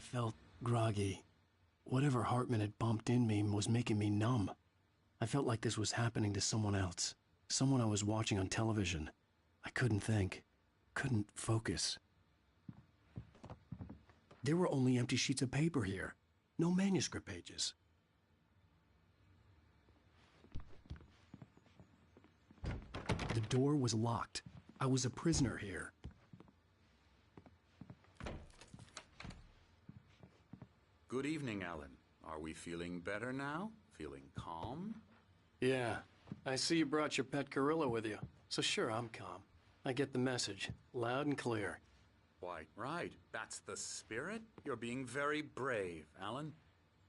felt groggy. Whatever Hartman had bumped in me was making me numb. I felt like this was happening to someone else. Someone I was watching on television. I couldn't think. Couldn't focus. There were only empty sheets of paper here. No manuscript pages. The door was locked. I was a prisoner here. Good evening, Alan. Are we feeling better now? Feeling calm? Yeah. I see you brought your pet gorilla with you. So sure, I'm calm. I get the message. Loud and clear. Quite right. That's the spirit. You're being very brave, Alan.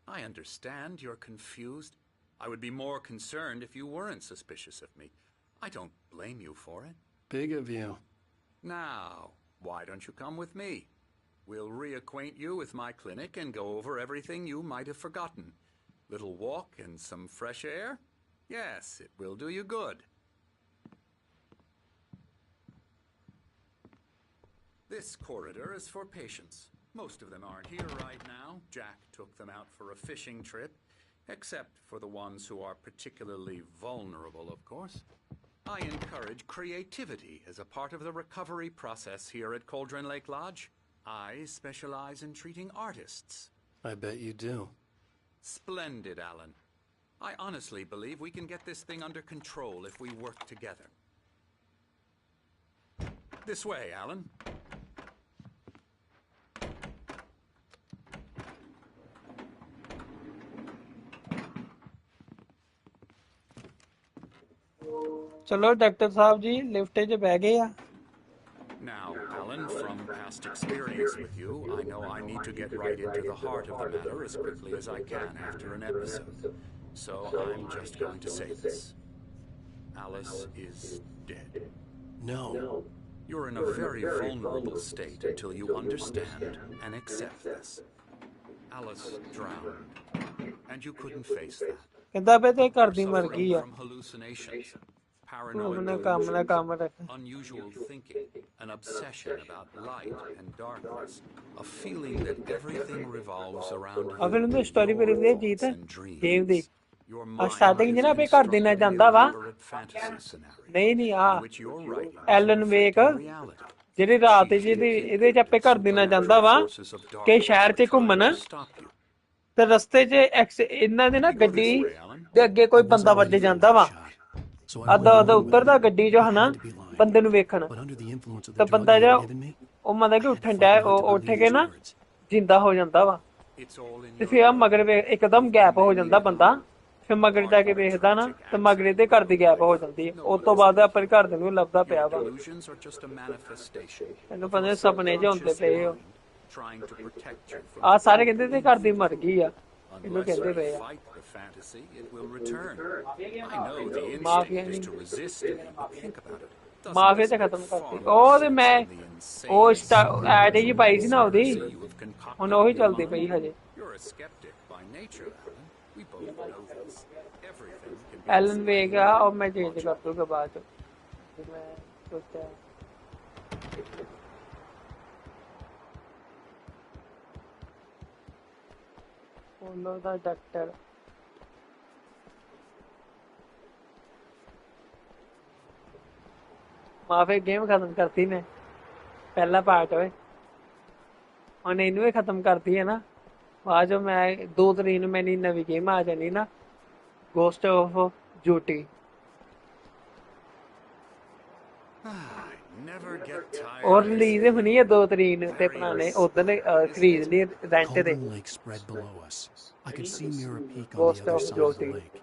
I understand you're confused. I would be more concerned if you weren't suspicious of me. I don't blame you for it. Big of you. Now, why don't you come with me? We'll reacquaint you with my clinic and go over everything you might have forgotten. Little walk and some fresh air? Yes, it will do you good. This corridor is for patients. Most of them aren't here right now. Jack took them out for a fishing trip, except for the ones who are particularly vulnerable, of course. I encourage creativity as a part of the recovery process here at Cauldron Lake Lodge. I specialize in treating artists. I bet you do. Splendid, Alan. I honestly believe we can get this thing under control if we work together. This way, Alan. चलो doctor साहब जी lift च बैठ गए आ Now, Alan, from past experience with you, I know I need to get right into the heart of the matter as quickly as I can after an episode. So I'm just going to say this. Alice is dead. No. You're in a very vulnerable state until you understand and accept this. Alice drowned, and you couldn't face that. ਕਹਿੰਦਾ ਬੇ ਤੇ ਘਰ ਦੀ ਮਰ Suffering ਗਈ ਆ from hallucinations, ਉਹਨੇ paranoid ਕੰਮ ਨਾ ਕੰਮ delusions, ਰੱਖ unusual thinking, an obsession about light and darkness, a feeling that everything revolves around ਆ ਫਿਰ ਉਹਦੀ ਸਟੋਰੀ ਪਰ ਇਹ ਜੀਤ and dreams. Game the Your ਆ mind ਸਟਾਰਟਿੰਗ is ਜਿਹੜਾ ਆਪੇ ਘਰ ਦੇ ਨਾਲ constructing ਜਾਂਦਾ ਵਾ an elaborate fantasy scenario ਨਹੀਂ ਨਹੀਂ ਆ in which your writing is Alan Wake affecting reality. ਜਿਹੜੀ ਰਾਤ ਜਿਹਦੀ ਇਹਦੇ ਚ ਆਪੇ ਘਰ ਦੇ ਨਾਲ ਜਾਂਦਾ ਵਾ Forces of ਕਿ darkness ਸ਼ਹਿਰ are ਚ trying ਘੁੰਮਣ to stop you. ਤੇ ਰਸਤੇ 'ਚ ਇਹਨਾਂ ਦੇ ਨਾ ਗੱਡੀ ਦੇ ਅੱਗੇ ਕੋਈ ਬੰਦਾ ਵੱਜ ਜਾਂਦਾ ਵਾ ਅੱਧਾ ਉਤਰਦਾ ਗੱਡੀ 'ਚੋਂ ਹਨਾ ਬੰਦੇ ਨੂੰ ਵੇਖਣ ਤਾਂ ਬੰਦਾ ਜਿਹੜਾ ਉਹ ਮਤਲਬ ਕਿ ਉੱਠਣ ਡਿਆ ਉਹ ਉੱਠ ਕੇ ਨਾ ਜਿੰਦਾ ਹੋ ਜਾਂਦਾ ਵਾ ਤੇ ਫਿਰ ਆ ਮਗਰ ਇੱਕਦਮ ਗੈਪ ਹੋ ਜਾਂਦਾ ਬੰਦਾ ਫਿਰ ਮਗਰ ਜਾ ਕੇ ਵੇਖਦਾ ਨਾ ਤੇ ਮਗਰ ਦੇ ਘਰ ਦੀ ਗੈਪ ਹੋ ਜਾਂਦੀ ਹੈ ਉਸ ਤੋਂ ਬਾਅਦ ਆਪਣੇ ਘਰ ਦੇ ਨੂੰ ਲੱਭਦਾ ਪਿਆ ਵਾ ਇਹਨੂੰ ਪਤਾ ਸੁਪਨੇ 'ਚ ਹੁੰਦੇ ਪਏ ਹੋ ਆ ਸਾਰੇ ਕਹਿੰਦੇ ਤੇ ਘਰ ਦੀ ਮਰ ਗਈ ਆ ਇਹਨੂੰ ਕਹਿੰਦੇ ਪਏ ਆ ਮਾਫੀਆ ਤੇ ਖਤਮ ਕਰਤੀ ਉਹ ਤੇ ਮੈਂ ਉਹ ਐਡ ਹੀ ਪਾਈ ਸੀ ਨਾ ਉਹਦੀ ਹੁਣ ਉਹੀ ਚੱਲਦੀ ਪਈ ਹਜੇ ਐਲਨ ਵੇਕ ਆ ਉਹ ਮੈਂ ਚੇਂਜ ਕਰ ਦੂੰਗਾ ਬਾਅਦ ਚ ਮੈਂ ਸੋਚਿਆ ਫੋਲੋ ਦਾ ਡਾਕਟਰ ਮਾਫੀ ਗੇਮ ਖਤਮ ਕਰਤੀ ਮੈਂ ਪਹਿਲਾ ਪਾਰਟ ਹੋਏ ਹੁਣ ਇਹਨੂੰ ਹੀ ਖਤਮ ਕਰਤੀ ਹੈ ਨਾ ਬਾਅਦ ਚੋਂ ਮੈਂ 2 ਤਰੀਕ ਨੂੰ ਮੇਰੀ ਨਵੀਂ ਗੇਮ ਆ ਜਾਣੀ ਨਾ ਗੋਸਟ ਆਫ ਜੂਟੀ और रिलीज होनी है 2 तरीक ते पुराने उधर खरीद लिए रेंट ते Lake spread below us. I could see Mirror Peak on the other side of the lake.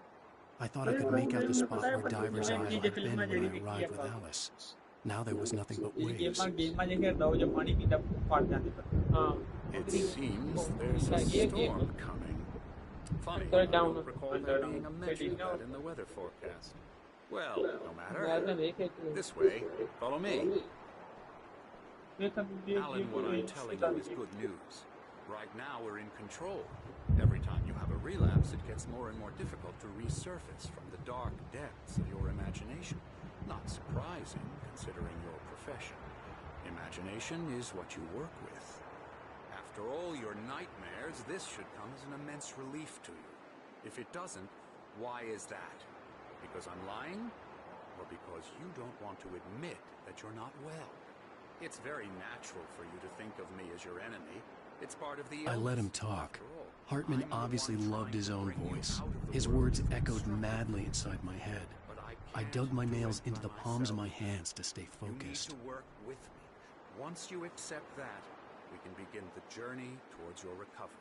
I thought I could make out the spot where Diver's Isle had been when I arrived with Alice. Now there was nothing but waves. It seems there's a storm coming. Funny, I don't recall there being a mention of that in the weather forecast. Well, no matter. This way. Follow me. Alan, what I'm telling you is good news. Right now we're in control. Every time you have a relapse, it gets more and more difficult to resurface from the dark depths of your imagination. Not surprising, considering your profession. Imagination is what you work with. After all your nightmares, this should come as an immense relief to you. If it doesn't, why is that? Because I'm lying? Or because you don't want to admit that you're not well? It's very natural for you to think of me as your enemy. It's part of the illness. I let him talk. Hartman obviously loved his own voice. His words echoed madly inside my head. I dug my nails into the palms of my hands to stay focused. You need to work with me. Once you accept that, we can begin the journey towards your recovery.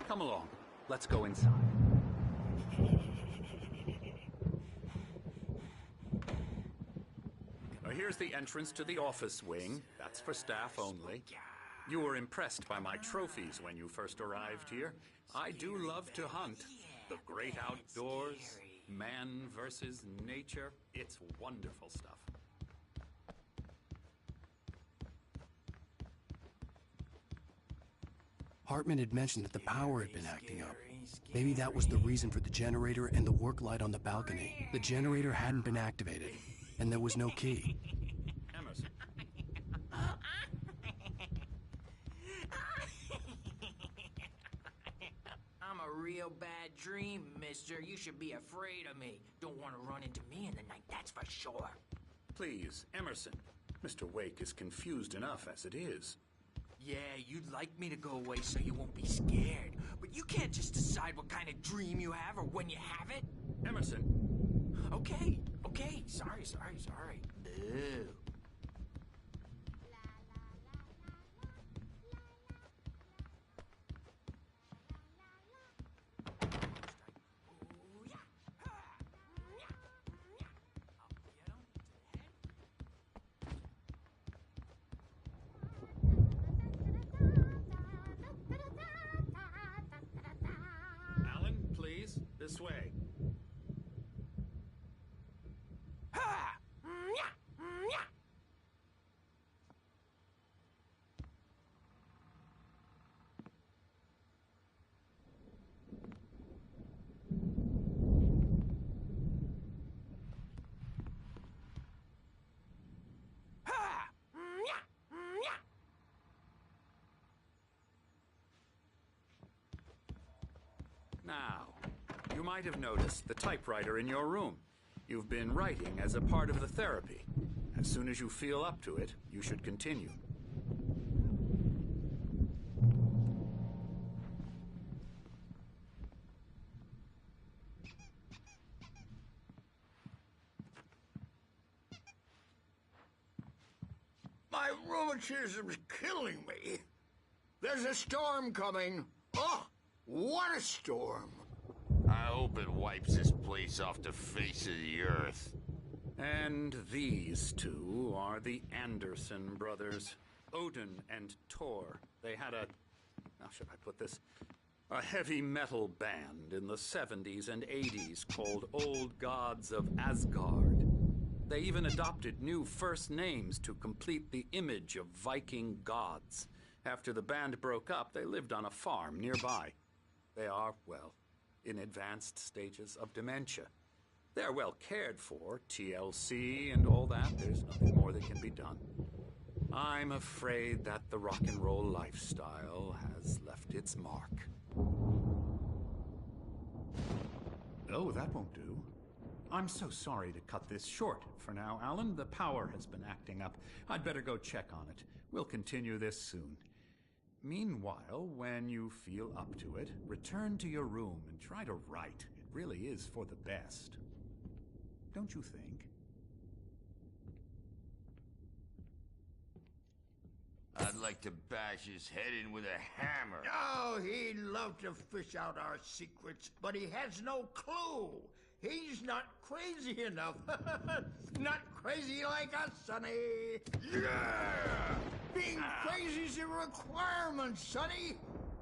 Come along. Let's go inside. Now here's the entrance to the office wing. That's for staff only. You were impressed by my trophies when you first arrived here. I do love to hunt. The great outdoors, man versus nature. It's wonderful stuff. Hartman had mentioned that the power had been acting up. Maybe that was the reason for the generator and the work light on the balcony. The generator hadn't been activated, and there was no key. Emerson. I'm a real bad dream, mister. You should be afraid of me. Don't want to run into me in the night, that's for sure. Please, Emerson. Mr. Wake is confused enough as it is. Yeah, you'd like me to go away so you won't be scared. But you can't just decide what kind of dream you have or when you have it. Emerson. Okay. Sorry. Boo. Alan, please, this way. Now, you might have noticed the typewriter in your room. You've been writing as a part of the therapy. As soon as you feel up to it, you should continue. My rheumatism's killing me. There's a storm coming. Oh, what a storm. I hope it wipes this place off the face of the earth. And these two are the Anderson brothers, Odin and Thor. They had a, how should I put this? A heavy metal band in the 70s and 80s called Old Gods of Asgard. They even adopted new first names to complete the image of Viking gods. After the band broke up, they lived on a farm nearby. They are, well, in advanced stages of dementia. They're well cared for, TLC and all that. There's nothing more that can be done. I'm afraid that the rock and roll lifestyle has left its mark. Oh, that won't do. I'm so sorry to cut this short for now, Alan. The power has been acting up. I'd better go check on it. We'll continue this soon. Meanwhile, when you feel up to it, return to your room and try to write. It really is for the best. Don't you think? I'd like to bash his head in with a hammer. Oh, he'd love to fish out our secrets, but he has no clue. He's not crazy enough. Not crazy like us, Sonny. Yeah! Being crazy's a requirement, Sonny.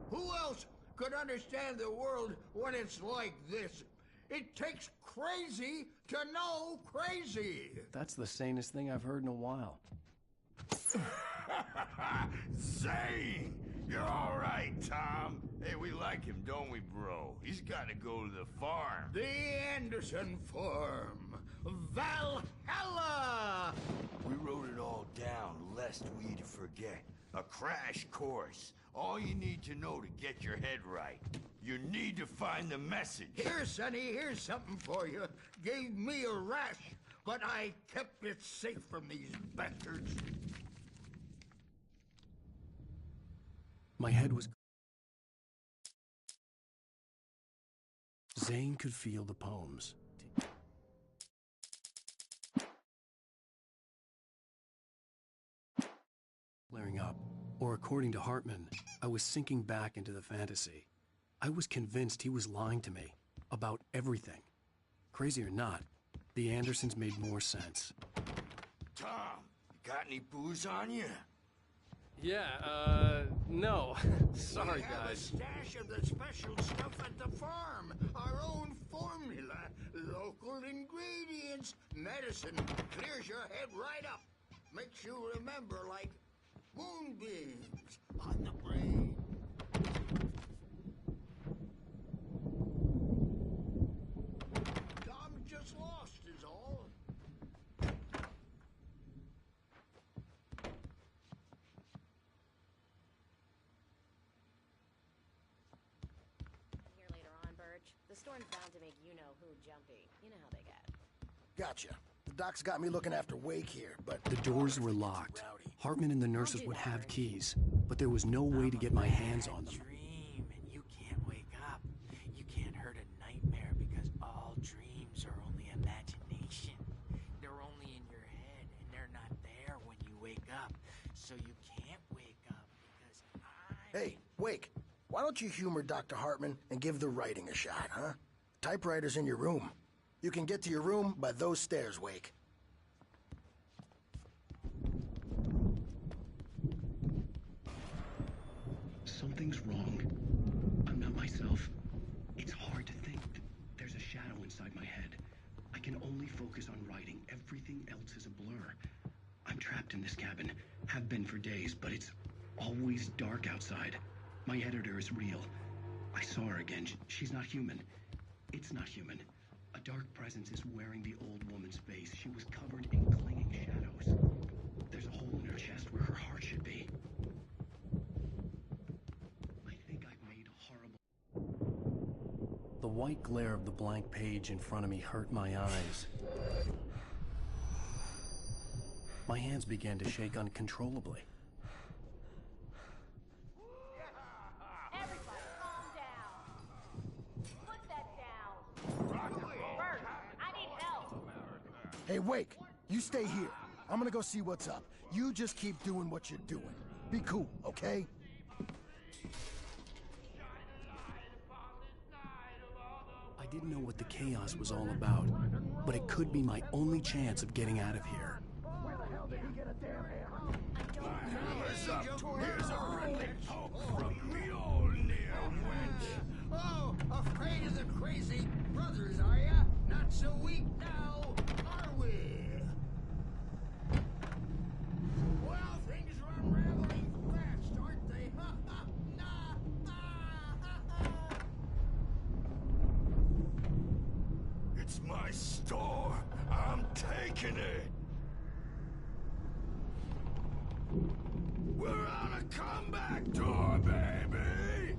Who else could understand the world when it's like this? It takes crazy to know crazy. That's the sanest thing I've heard in a while. Zane! You're all right, Tom. Hey, we like him, don't we, bro? He's got to go to the farm. The Anderson Farm. Valhalla! We wrote it all down, lest we forget. A crash course. All you need to know to get your head right. You need to find the message. Here, Sonny, here's something for you. Gave me a rash, but I kept it safe from these bastards. My head was... Zane could feel the poems. Clearing up. Or according to Hartman, I was sinking back into the fantasy. I was convinced he was lying to me. About everything. Crazy or not, the Andersons made more sense. Tom, you got any booze on you? Yeah, no. Sorry, We have guys. a stash of the special stuff at the farm. Our own formula. Local ingredients. Medicine. Clears your head right up. Makes you remember like moonbeams on the brain. Tom just lost is all. Here later on, Birch. The storm's bound to make you-know-who jumpy. You know how they get. Gotcha. The doc's got me looking after Wake here, but... The doors were locked. Hartman and the nurses would have keys, but there was no way to get my hands on them. Dream and you can't wake up. You can't hurt a nightmare because all dreams are only imagination. They're only in your head and they're not there when you wake up. So you can't wake up because Hey, Wake, why don't you humor Dr. Hartman and give the writing a shot, huh? Typewriter's in your room. You can get to your room by those stairs, Wake. Something's wrong. I'm not myself. It's hard to think. There's a shadow inside my head. I can only focus on writing. Everything else is a blur. I'm trapped in this cabin. Have been for days, but it's always dark outside. My editor is real. I saw her again. She's not human. It's not human. A dark presence is wearing the old woman's face. She was covered in clinging shadows. There's a hole in her chest where her heart should be. I think I've made a horrible... The white glare of the blank page in front of me hurt my eyes. My hands began to shake uncontrollably. Everybody, calm down. Put that down. Bert, I need help. Hey, Wake, you stay here. I'm gonna go see what's up. You just keep doing what you're doing. Be cool, okay? I didn't know what the chaos was all about, but it could be my only chance of getting out of here. Where the hell did he get a damn hammer? Here's a relic from the old near witch. Oh, afraid of the crazy brothers, are ya? Not so weak now, are we? Well, things are unraveling fast, aren't they? Ha ha! Nah! It's my store. I'm taking it. We're on a comeback tour, baby!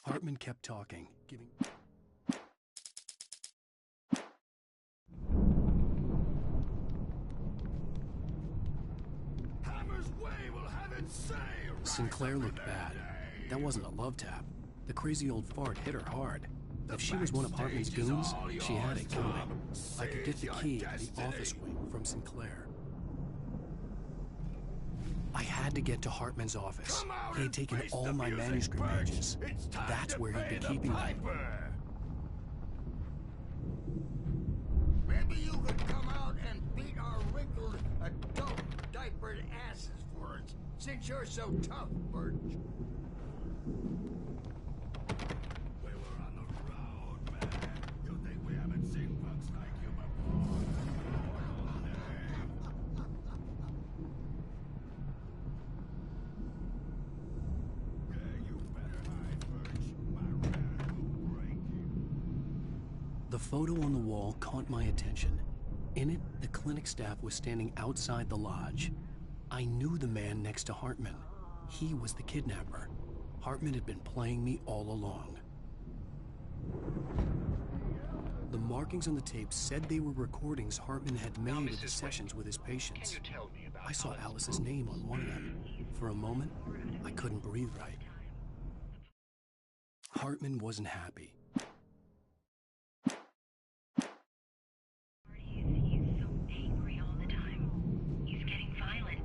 Hartman kept talking, giving... Hammer's way will have its say. Sinclair looked bad. That wasn't a love tap. The crazy old fart hit her hard. If she was one of Hartman's goons, she had it coming. I could get the key to the office wing from Sinclair. I had to get to Hartman's office. He had taken all my manuscript pages. That's where he'd be keeping them. Maybe you could come out and beat our wrinkled adult diapered asses for us, since you're so tough, Birch. We were on the road, man. You think we haven't seen punks like you before? You better hide, Birch. My rat will break you. The photo on the wall caught my attention. In it, the clinic staff was standing outside the lodge. I knew the man next to Hartman. He was the kidnapper. Hartman had been playing me all along. The markings on the tape said they were recordings Hartman had made of the sessions with his patients. I saw Alice's name on one of them. For a moment, I couldn't breathe right. Hartman wasn't happy. He's so angry all the time. He's getting violent.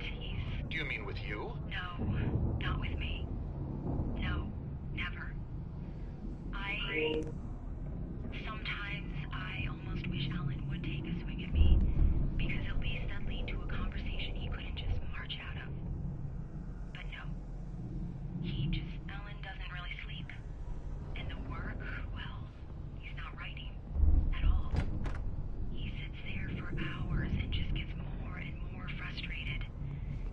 Do you mean with you? No, not with me. No, never. Sometimes I almost wish Alan would take a swing at me, because at least that'd lead to a conversation he couldn't just march out of. But no. Alan doesn't really sleep. And the work, well, he's not writing at all. He sits there for hours and just gets more and more frustrated.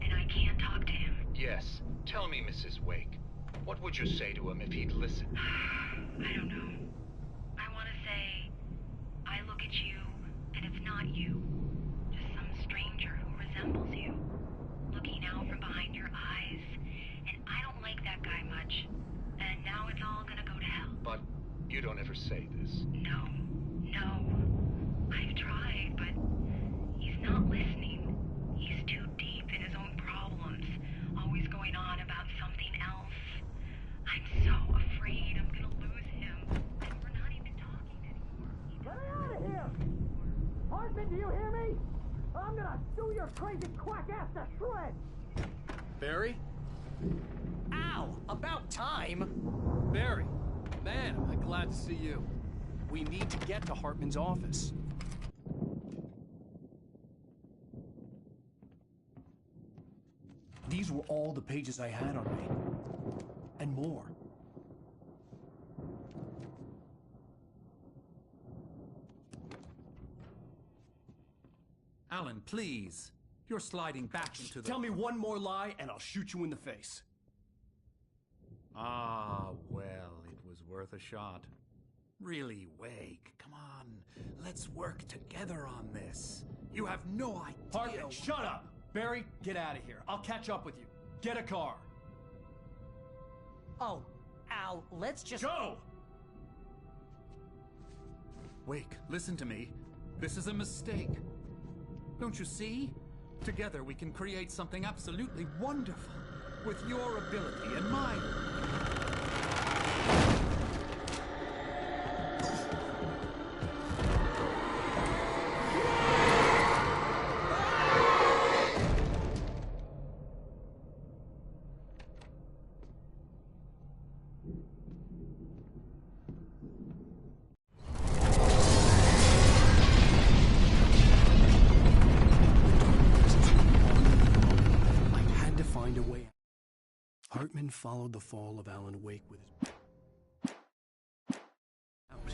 And I can't talk to him. Yes. Tell me, Mrs. Wake. What would you say to him if he'd listen? I don't know. I want to say, I look at you, and it's not you. Just some stranger who resembles you. Looking out from behind your eyes. And I don't like that guy much. And now it's all gonna go to hell. But you don't ever say this. No. I've tried, but he's not listening. He's too deep in his own problems. Always going on about something else. I'm so afraid I'm gonna lose him. And we're not even talking anymore. Get out of here! Hartman, do you hear me? I'm gonna do your crazy quack ass to shreds! Barry? Ow! About time! Barry! Man, am I glad to see you. We need to get to Hartman's office. These were all the pages I had on me. And more. Alan, please. You're sliding back into the... Tell me one more lie and I'll shoot you in the face. Ah, well, it was worth a shot. Really, Wake, come on. Let's work together on this. You have no idea... Hartman, shut up! Barry, get out of here. I'll catch up with you. Get a car. Oh, Al, let's just... Go! Wake, listen to me. This is a mistake. Don't you see? Together we can create something absolutely wonderful. With your ability and mine. hadn't followed the fall of Alanwake with his... out.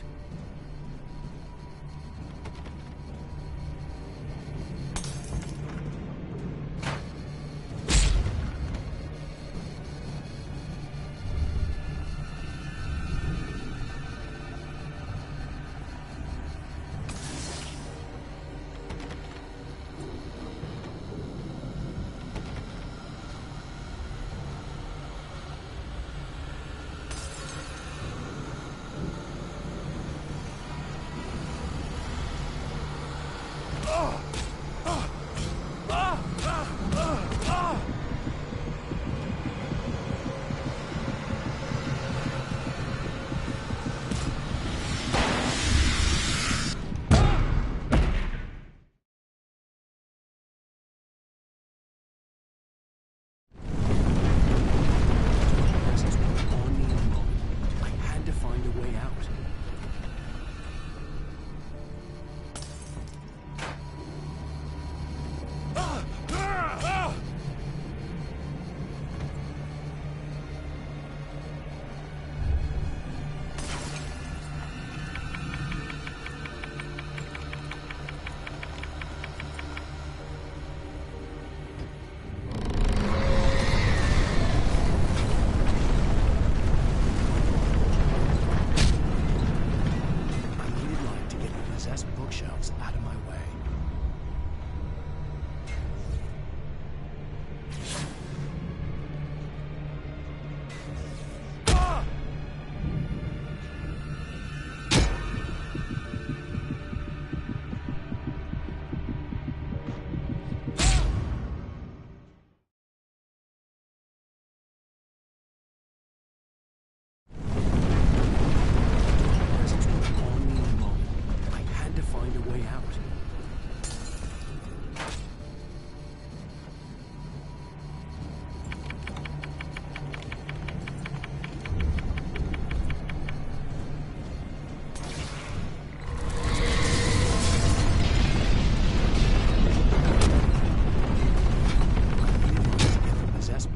Bookshelves out of my way.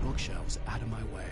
Bookshelves out of my way.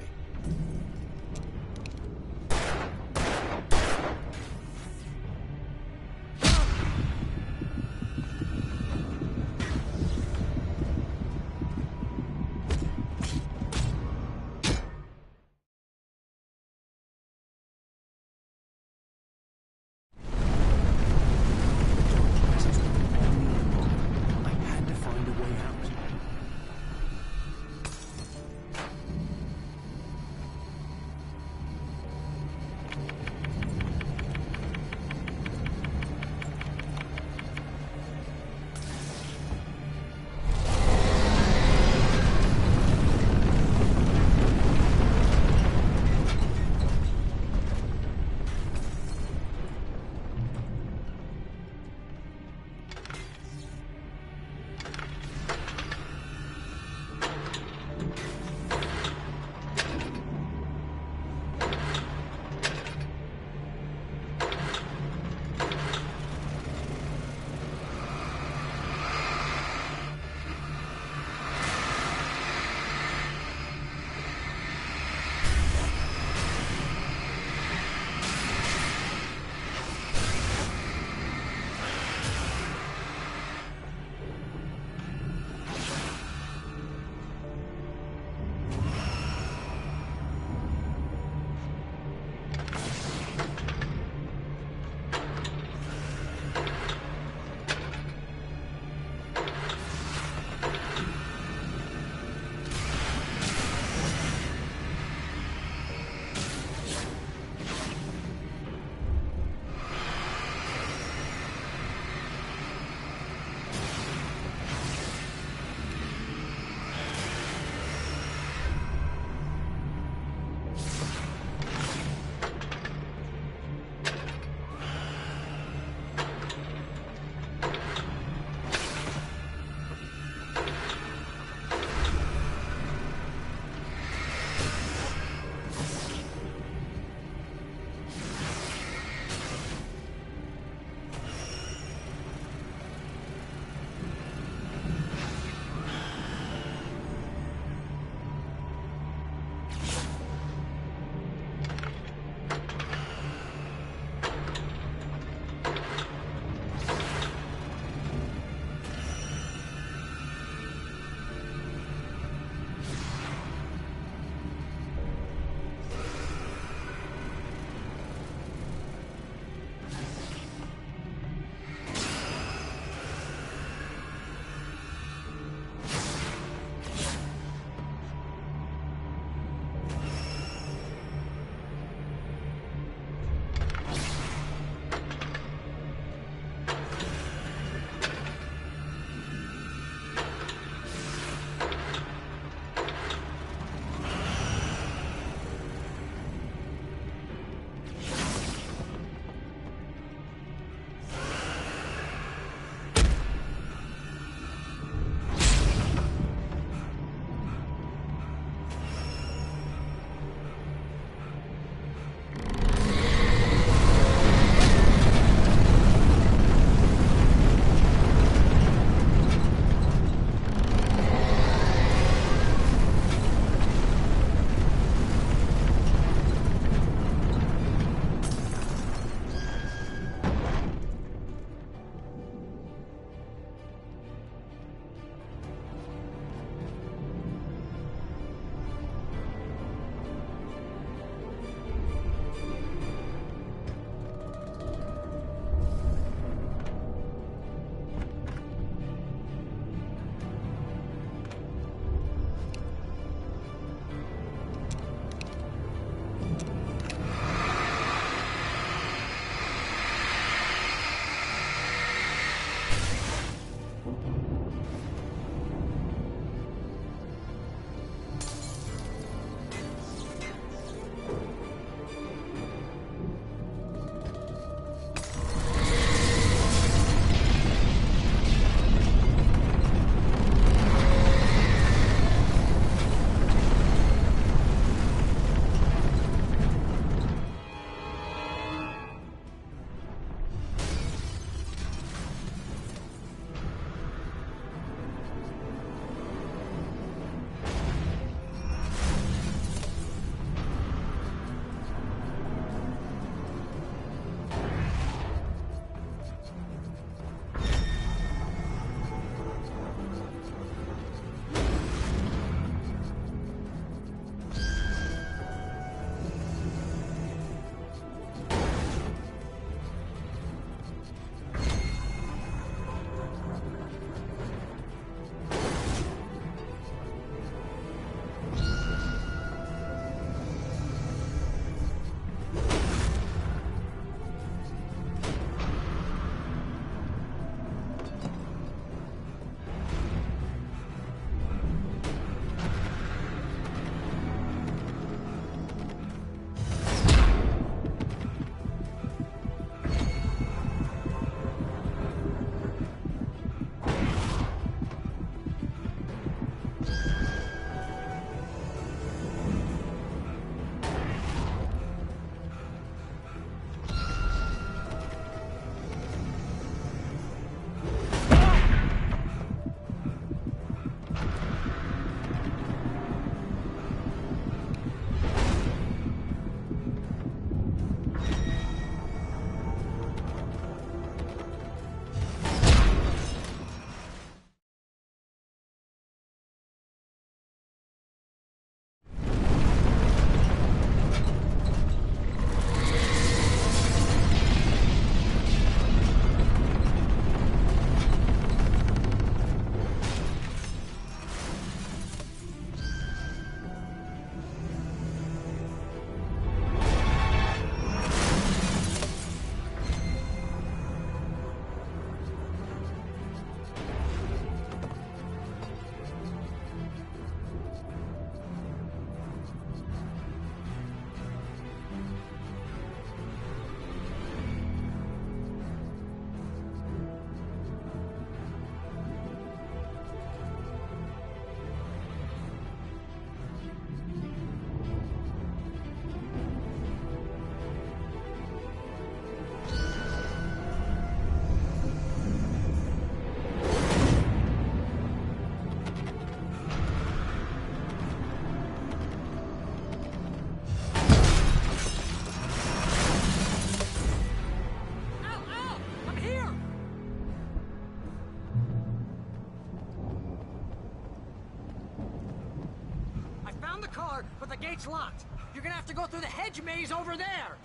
the car, but the gate's locked. You're gonna have to go through the hedge maze over there.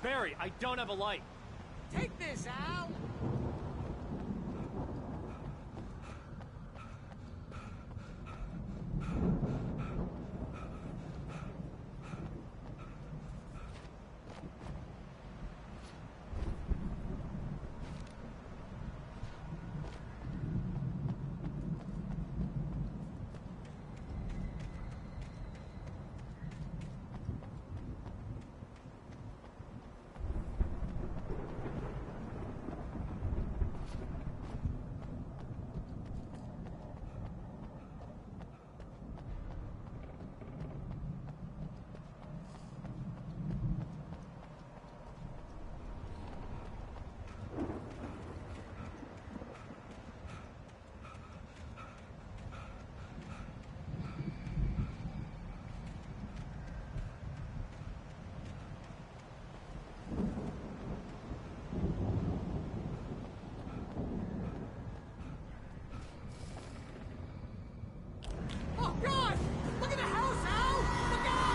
Barry, I don't have a light. Take this, Al. Oh, God! Look at the house, Al! Look out!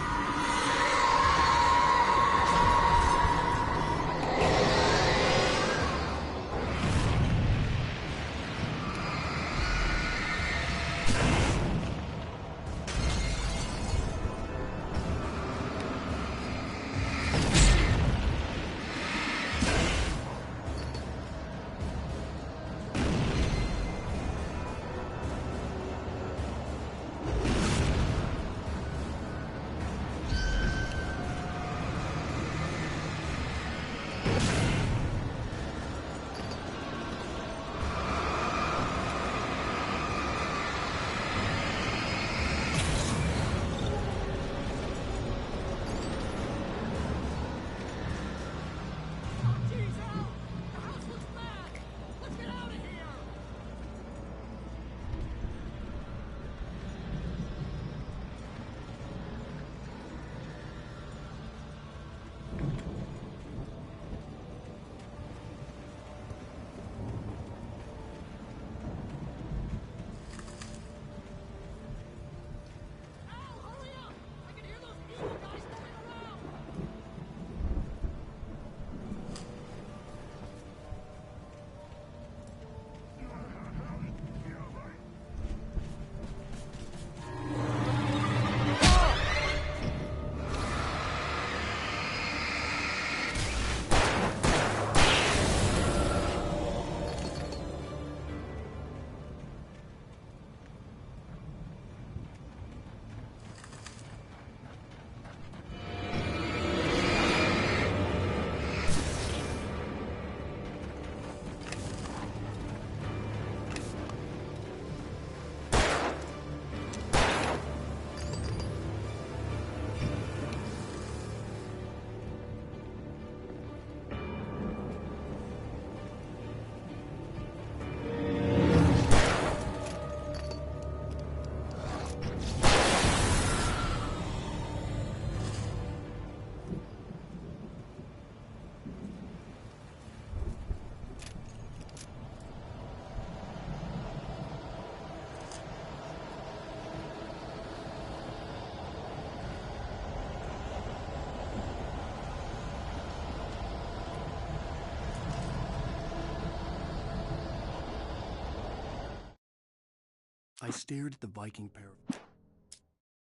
I stared at the Viking pair.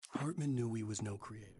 Hartman knew he was no creator.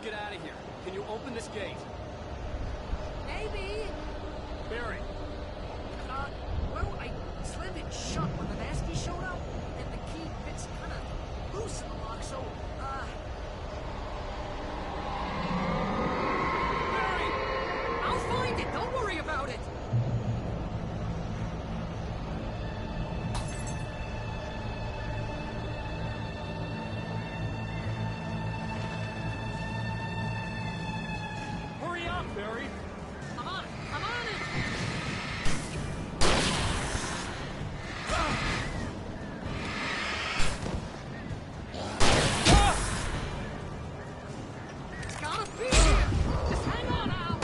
get out of here. Can you open this gate? Maybe. Barry. Well, I slammed it shut when the nasty showed up, and the key fits kind of loose in the lock, so, Barry! I'll find it! Don't worry about it! Hurry up, Barry! I'm on it! I'm on it! It's gotta be here! Just hang on, Al!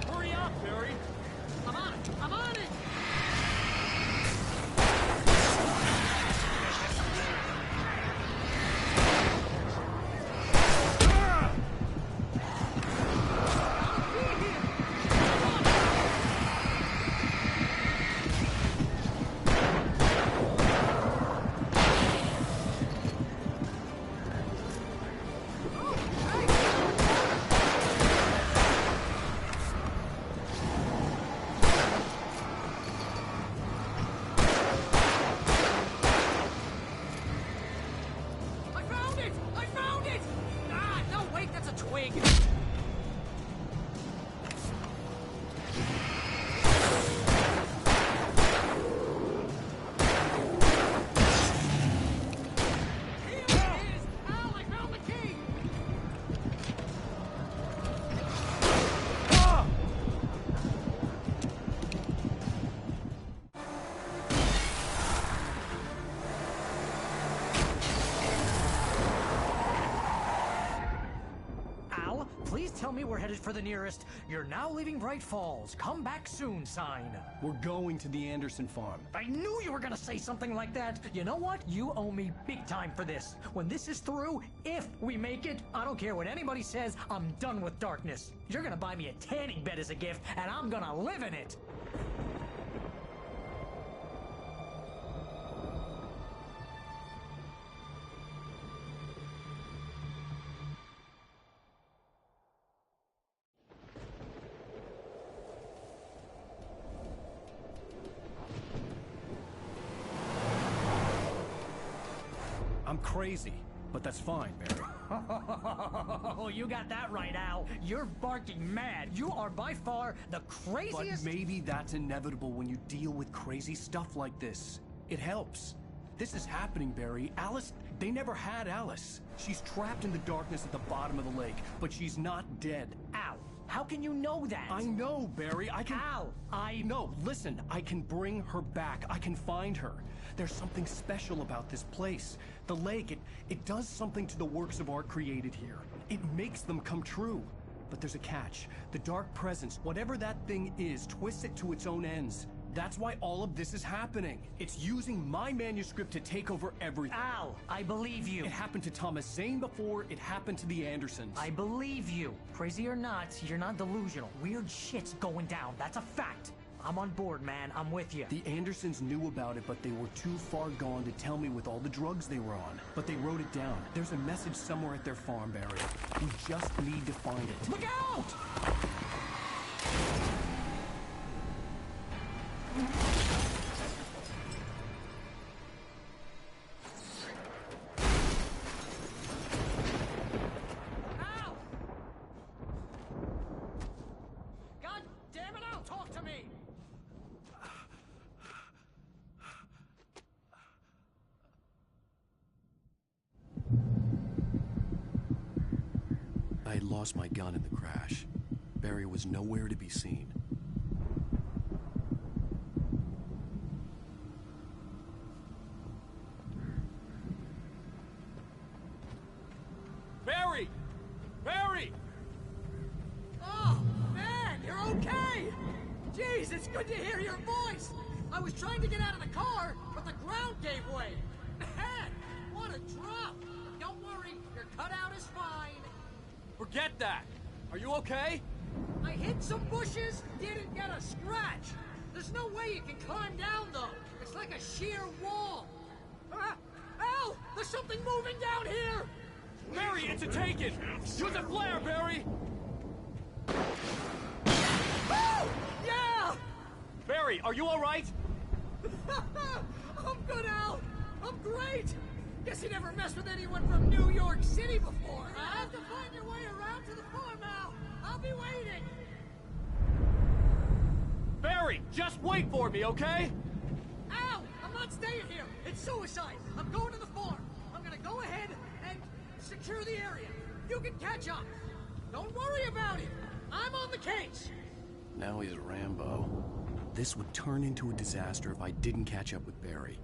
Hurry up, Barry! I'm on it! I'm on it! I found it! I found it! Ah, no, wait, that's a twig. Here it is! Al, I found the key! Al, please tell me we're headed for the nearest "You're now leaving Bright Falls. Come back soon" sign. We're going to the Anderson farm. I knew you were gonna say something like that. You know what? You owe me big time for this. When this is through, if we make it, I don't care what anybody says, I'm done with darkness. You're gonna buy me a tanning bed as a gift, and I'm gonna live in it. I'm crazy, but that's fine, Barry. Oh, you got that right, Al. You're barking mad. You are by far the But craziest. maybe that's inevitable when you deal with crazy stuff like this. It helps. This is happening, Barry. Alice, they never had Alice. She's trapped in the darkness at the bottom of the lake, but she's not dead. Al, how can you know that? I know, Barry. I can... Al, No, listen. I can bring her back. I can find her. There's something special about this place. The lake, it does something to the works of art created here. It makes them come true. But there's a catch. The dark presence, whatever that thing is, twists it to its own ends. That's why all of this is happening. It's using my manuscript to take over everything. Al, I believe you. It happened to Thomas Zane before, it happened to the Andersons. I believe you. Crazy or not, you're not delusional. Weird shit's going down. That's a fact. I'm on board, man. I'm with you. The Andersons knew about it, but they were too far gone to tell me with all the drugs they were on. But they wrote it down. There's a message somewhere at their farm, Barry. We just need to find it. Look out! Al! God damn it, Al, talk to me! I had lost my gun in the crash. Barry was nowhere to be seen. It's good to hear your voice! I was trying to get out of the car, but the ground gave way. Man, what a drop! Don't worry, your cutout is fine. Forget that! Are you okay? I hit some bushes, didn't get a scratch. There's no way you can climb down, though. It's like a sheer wall. Al! There's something moving down here! Barry, it's a taken! Use a flare, Barry! Oh! Yeah! Barry, are you alright? I'm good, Al! I'm great! Guess you never messed with anyone from New York City before. I have to find your way around to the farm, Al. I'll be waiting. Barry, just wait for me, okay? Al! I'm not staying here! It's suicide! I'm going to the farm! I'm gonna go ahead and secure the area. You can catch up. Don't worry about it. I'm on the case. Now he's Rambo. This would turn into a disaster if I didn't catch up with Barry.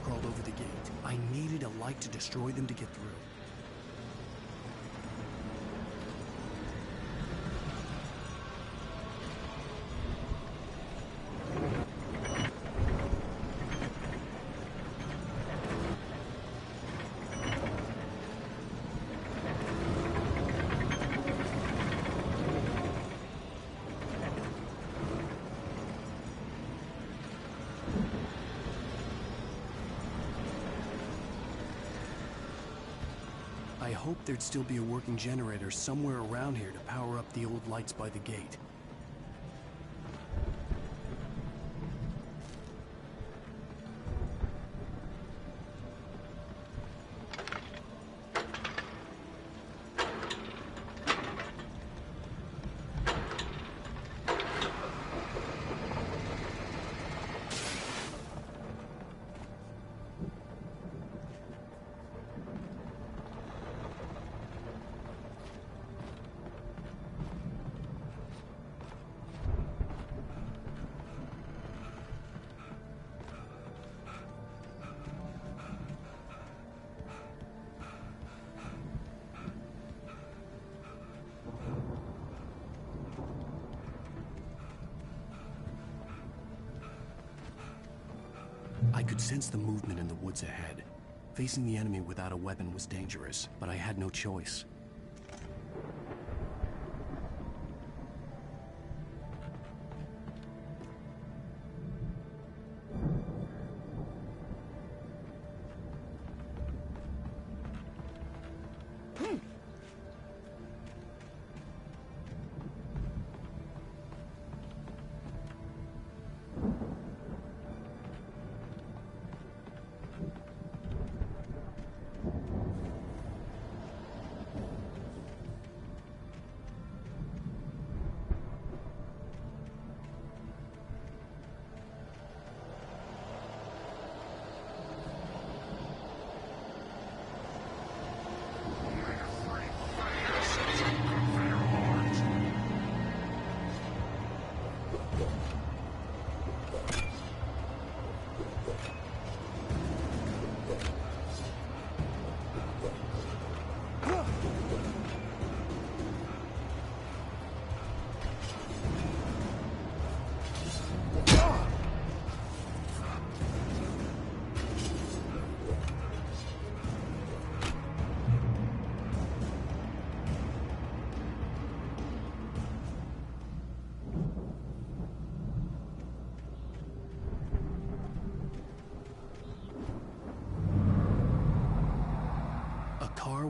Crawled over the gate. I needed a light to destroy them to get through. I hoped there'd still be a working generator somewhere around here to power up the old lights by the gate. sensed the movement in the woods ahead. Facing the enemy without a weapon was dangerous, but I had no choice.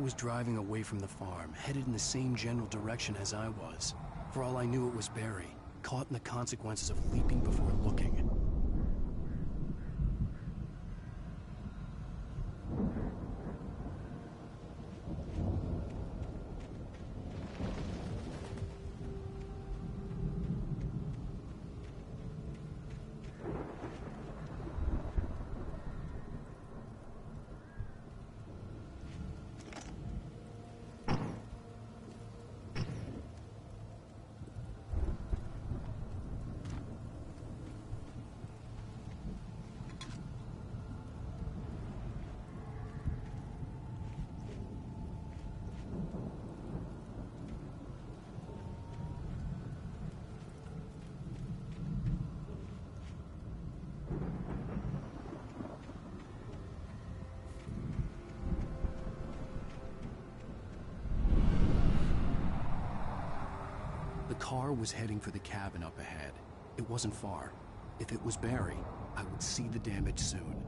Was driving away from the farm, headed in the same general direction as I was. For all I knew, it was Barry, caught in the consequences of leaping before looking. The car was heading for the cabin up ahead. It wasn't far. If it was Barry, I would see the damage soon.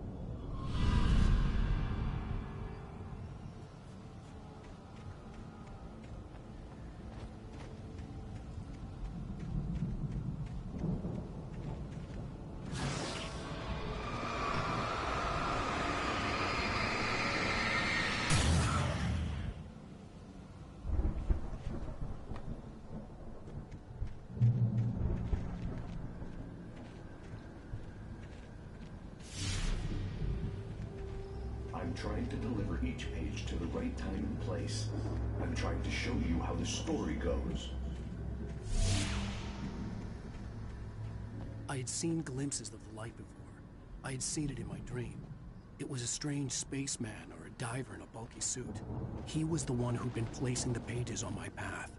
I'm trying to deliver each page to the right time and place. I'm trying to show you how the story goes. I had seen glimpses of the light before. I had seen it in my dream. It was a strange spaceman or a diver in a bulky suit. He was the one who'd been placing the pages on my path.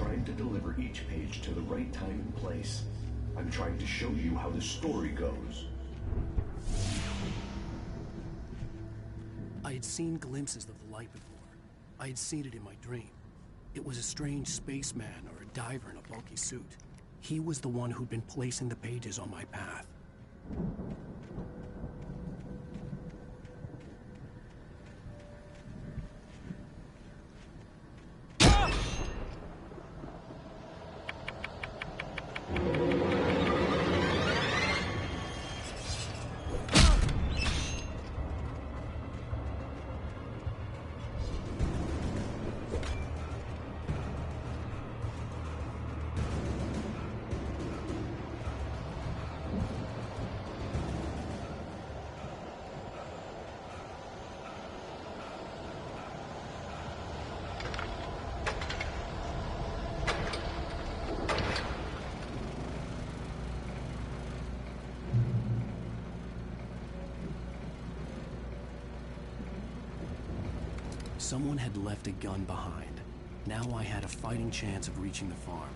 trying to deliver each page to the right time and place. I'm trying to show you how the story goes. I had seen glimpses of the light before. I had seen it in my dream. It was a strange spaceman or a diver in a bulky suit. He was the one who'd been placing the pages on my path. Someone had left a gun behind. Now I had a fighting chance of reaching the farm.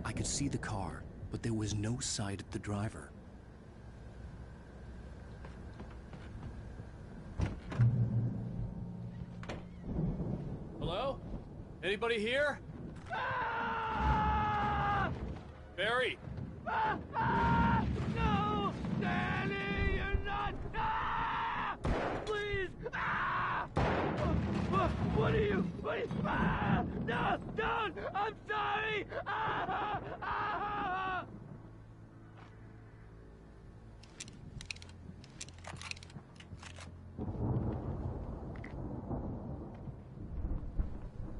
I could see the car, but there was no sight of the driver. Hello? Anybody here? Barry! you! Please! Ah! No! Don't! I'm sorry! Ah! Ah!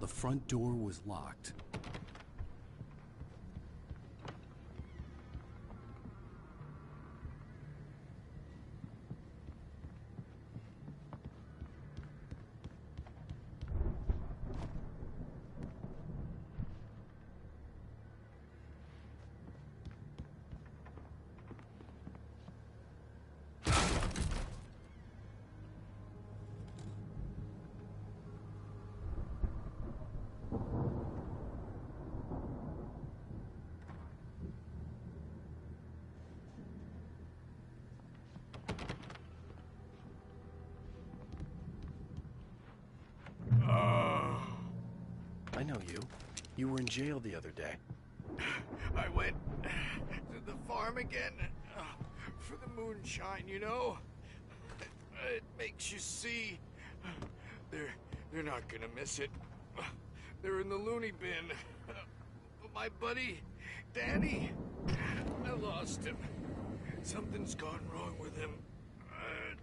The front door was locked. I know you. You were in jail the other day. I went to the farm again for the moonshine, you know? It makes you see. They're not gonna miss it. They're in the loony bin. But my buddy, Danny, I lost him. Something's gone wrong with him.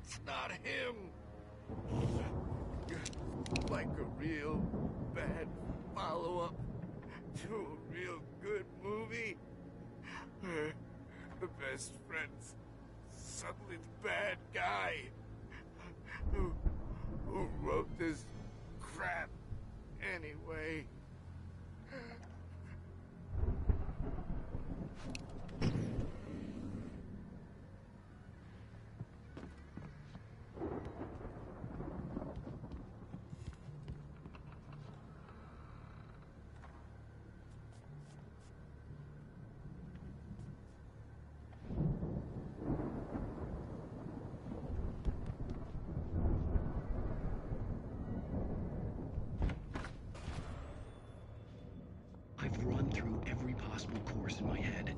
It's not him. Like a real bad follow-up to a real good movie. The best friend's suddenly the bad guy. Who wrote this crap anyway? I've run through every possible course in my head.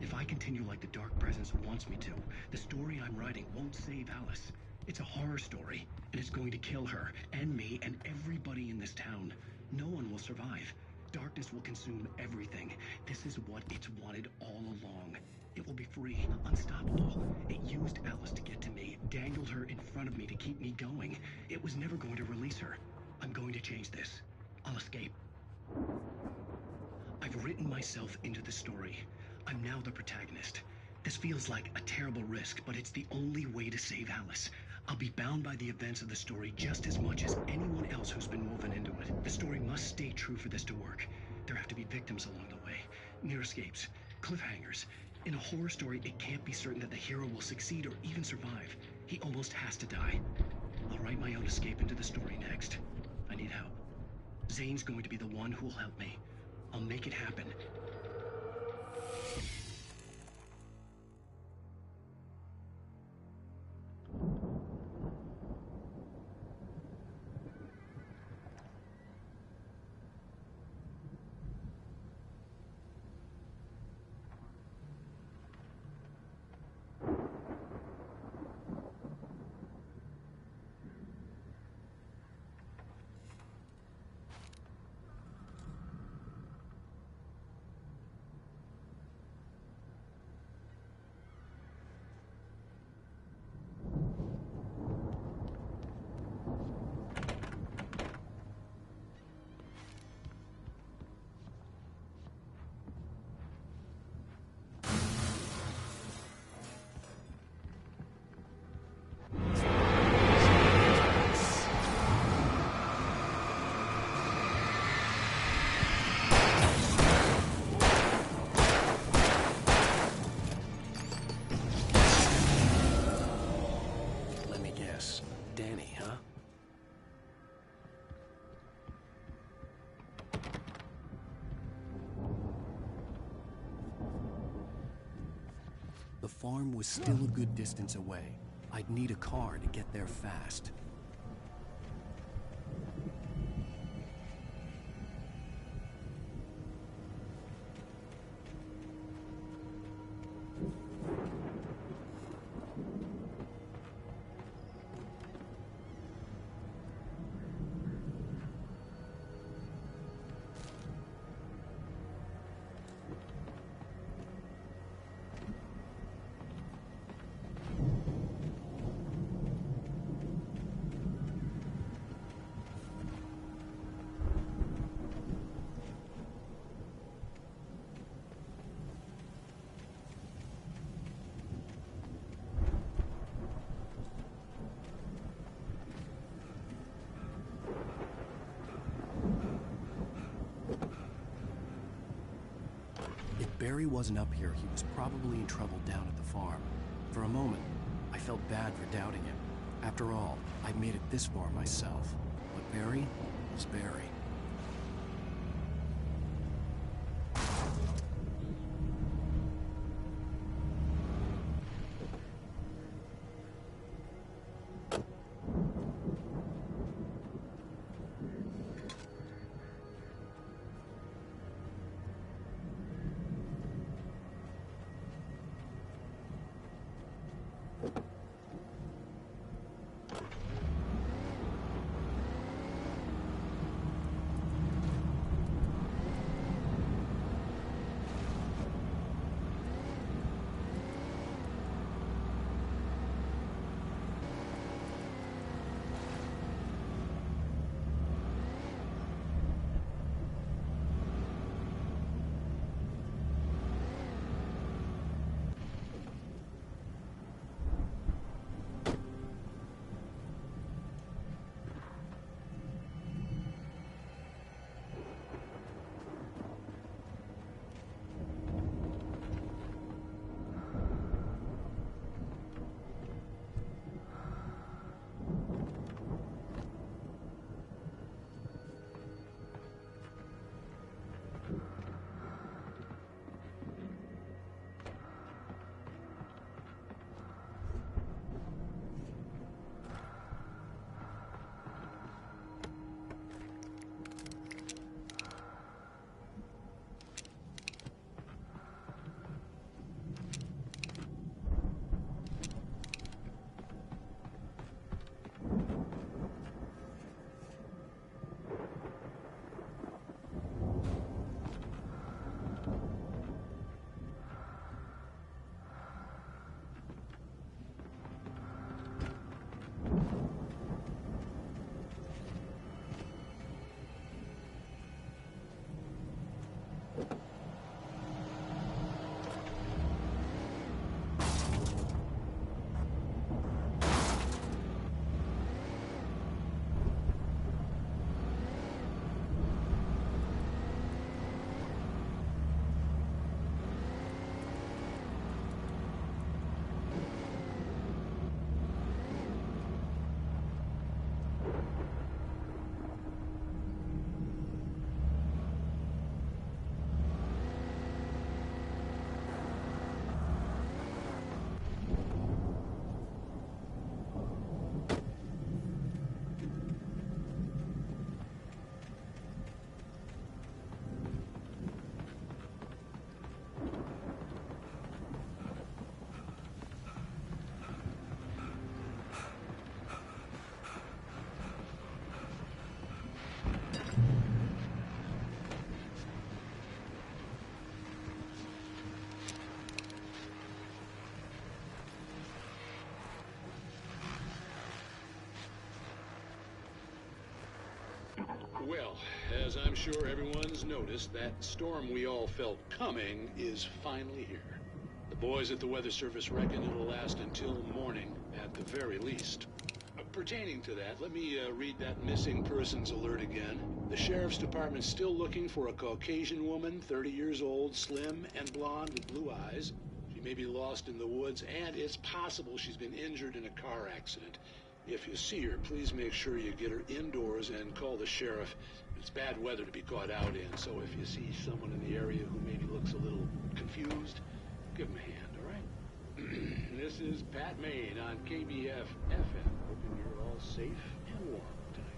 If I continue like the Dark Presence wants me to, the story I'm writing won't save Alice. It's a horror story, and it's going to kill her, and me, and everybody in this town. No one will survive. Darkness will consume everything. This is what it's wanted all along. It will be free, unstoppable. It used Alice to get to me, dangled her in front of me to keep me going. It was never going to release her. I'm going to change this. I'll escape. I've written myself into the story. I'm now the protagonist. This feels like a terrible risk, but it's the only way to save Alice. I'll be bound by the events of the story just as much as anyone else who's been woven into it. The story must stay true for this to work. There have to be victims along the way, near escapes, cliffhangers. In a horror story, it can't be certain that the hero will succeed or even survive. He almost has to die. I'll write my own escape into the story next. I need help. Zane's going to be the one who'll help me. I'll make it happen. The farm was still a good distance away. I'd need a car to get there fast. Barry wasn't up here, he was probably in trouble down at the farm. For a moment, I felt bad for doubting him. After all, I'd made it this far myself. But Barry was Barry. Well, as I'm sure everyone's noticed, that storm we all felt coming is finally here. The boys at the Weather Service reckon it'll last until morning, at the very least. Pertaining to that, let me read that missing persons alert again. The Sheriff's Department's still looking for a Caucasian woman, 30 years old, slim and blonde with blue eyes. She may be lost in the woods, and it's possible she's been injured in a car accident. If you see her, please make sure you get her indoors and call the sheriff. It's bad weather to be caught out in, so if you see someone in the area who maybe looks a little confused, give them a hand, all right? This is Pat Maine on KBF FM. Hoping you're all safe and warm tonight.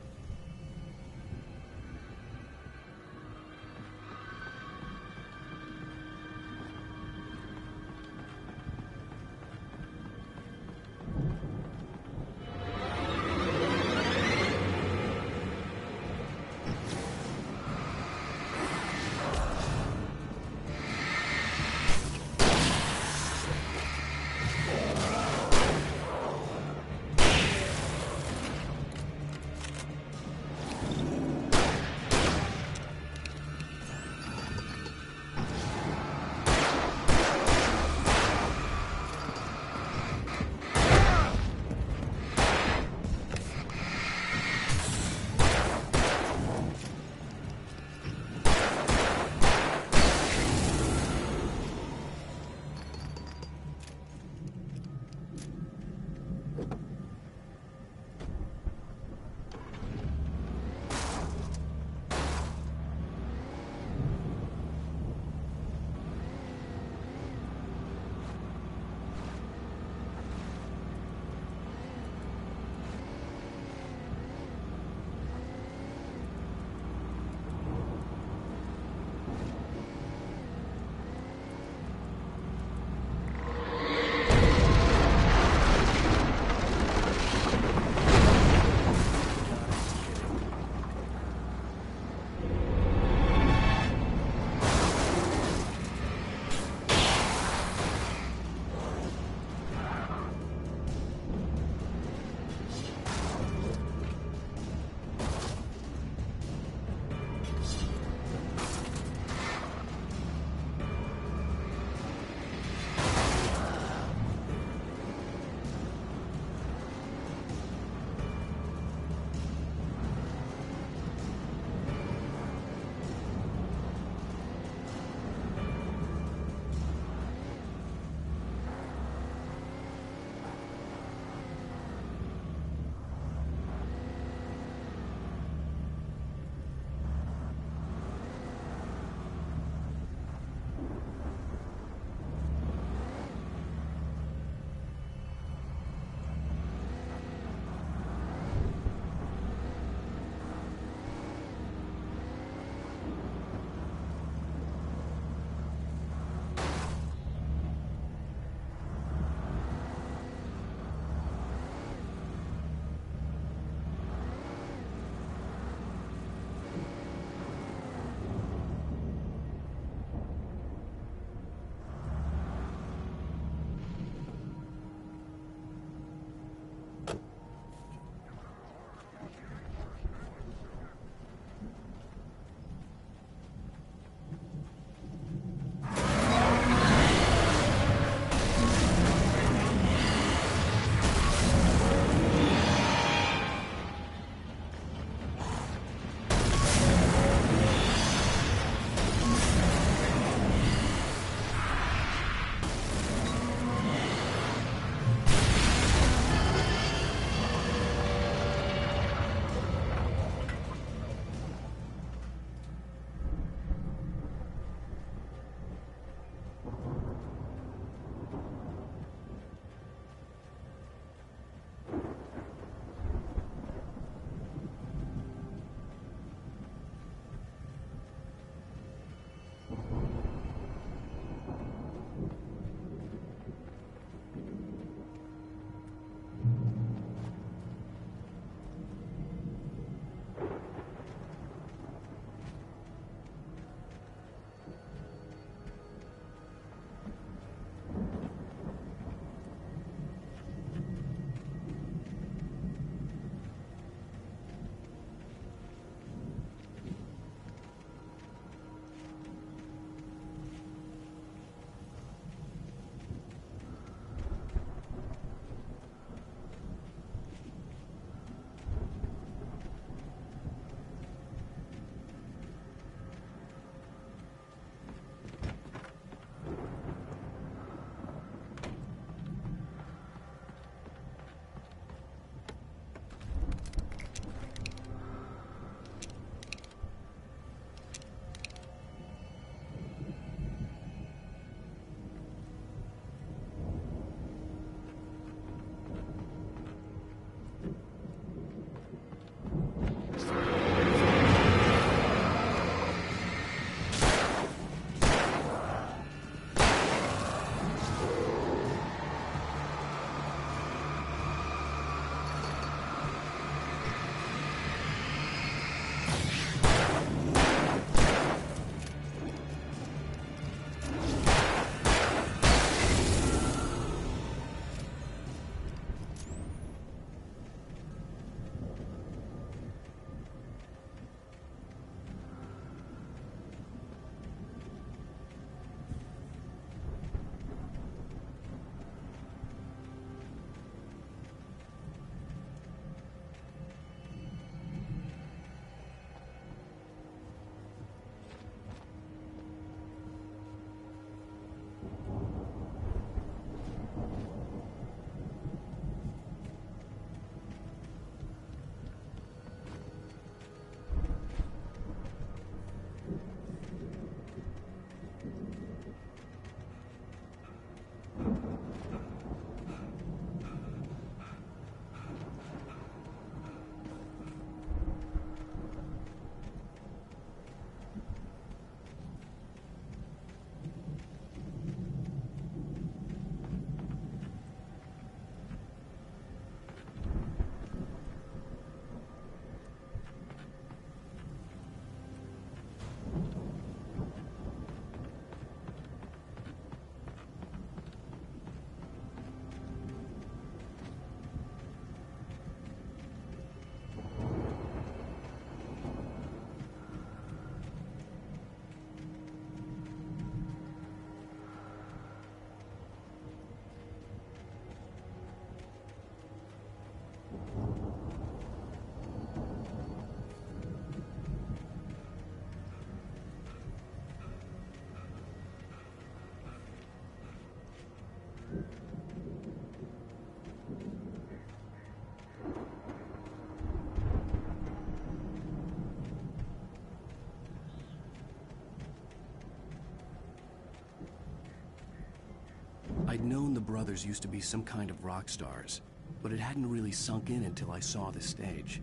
known the brothers used to be some kind of rock stars, but it hadn't really sunk in until I saw the stage.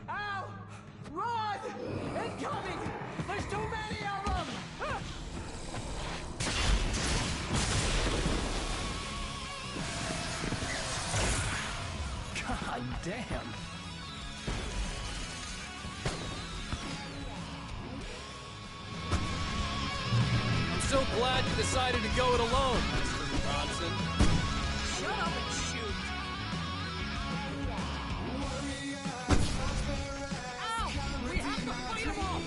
Al! Run! Incoming! There's too many of them! God damn. I'm so glad you decided to go it alone, Mr. Bronson. Shut up and shoot! Al! We have to fight them all!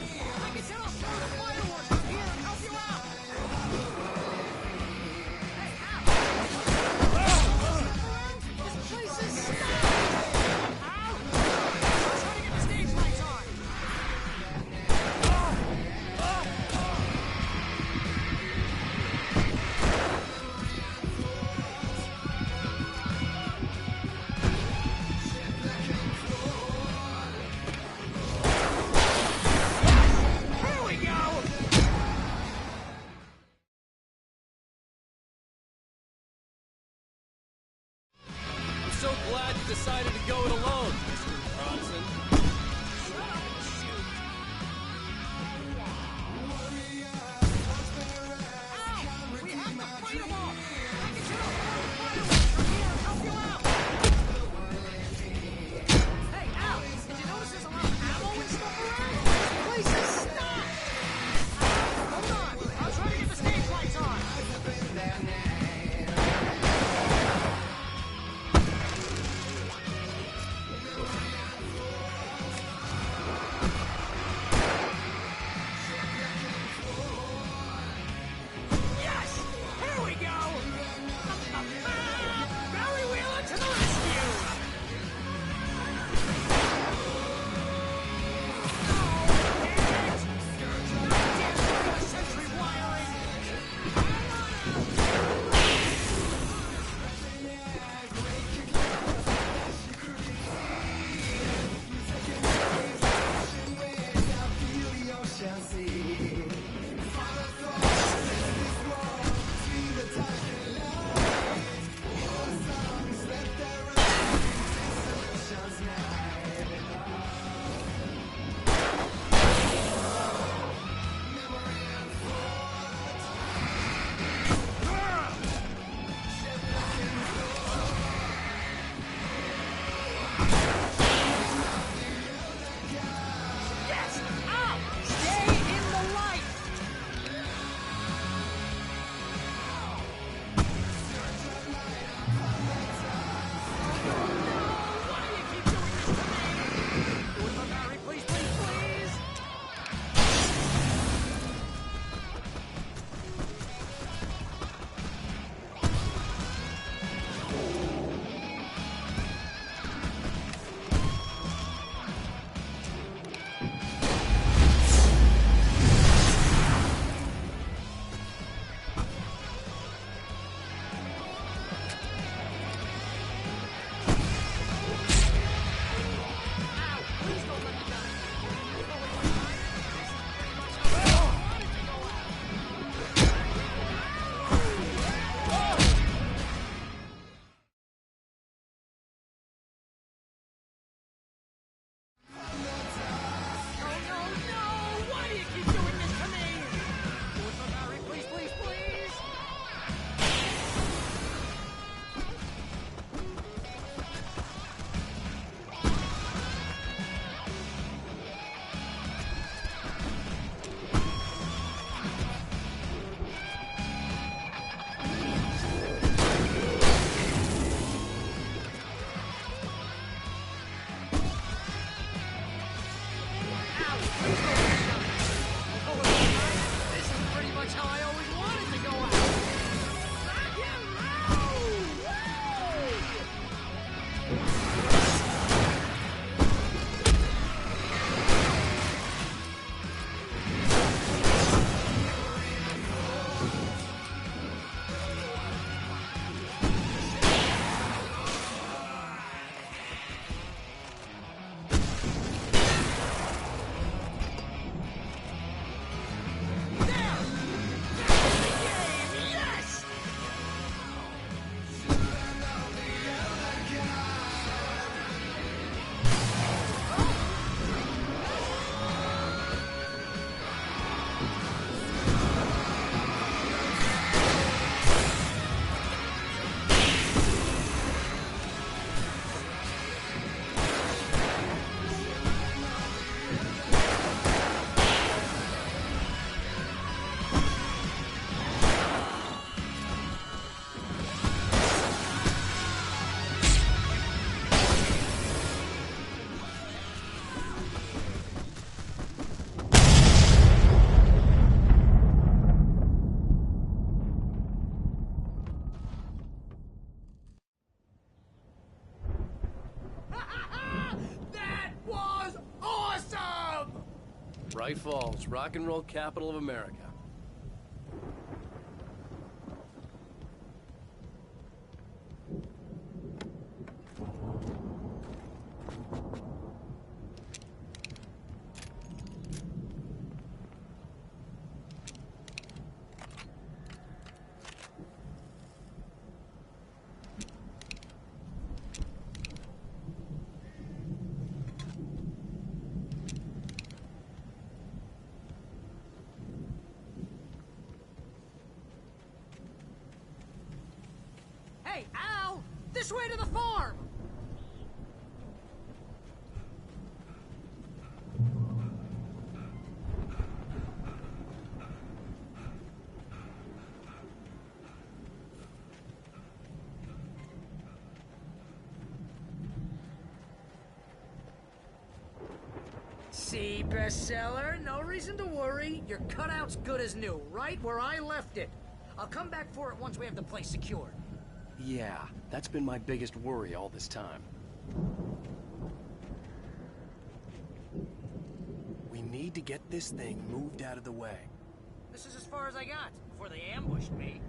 I can set off some of the fireworks from here and help you out! Hey, Al! This place is stuck! Al! I'm trying to get the stage lights on! Here we go! I'm so glad you decided to go it alone, Mr. Bronson. Shut up and shoot! Al! We have to fight them all! I can set off some of the fireworks from here and help you out! Hey, Al! Did you notice there's a lot of ammo and stuff around? This place is stuck! Hold on! I'll try to get the stage lights on! Bright Falls, rock and roll capital of America. Hey, Al! This way to the farm! See, bestseller? No reason to worry. Your cutout's good as new, right where I left it. I'll come back for it once we have the place secured. Yeah, that's been my biggest worry all this time. We need to get this thing moved out of the way. This is as far as I got before they ambushed me.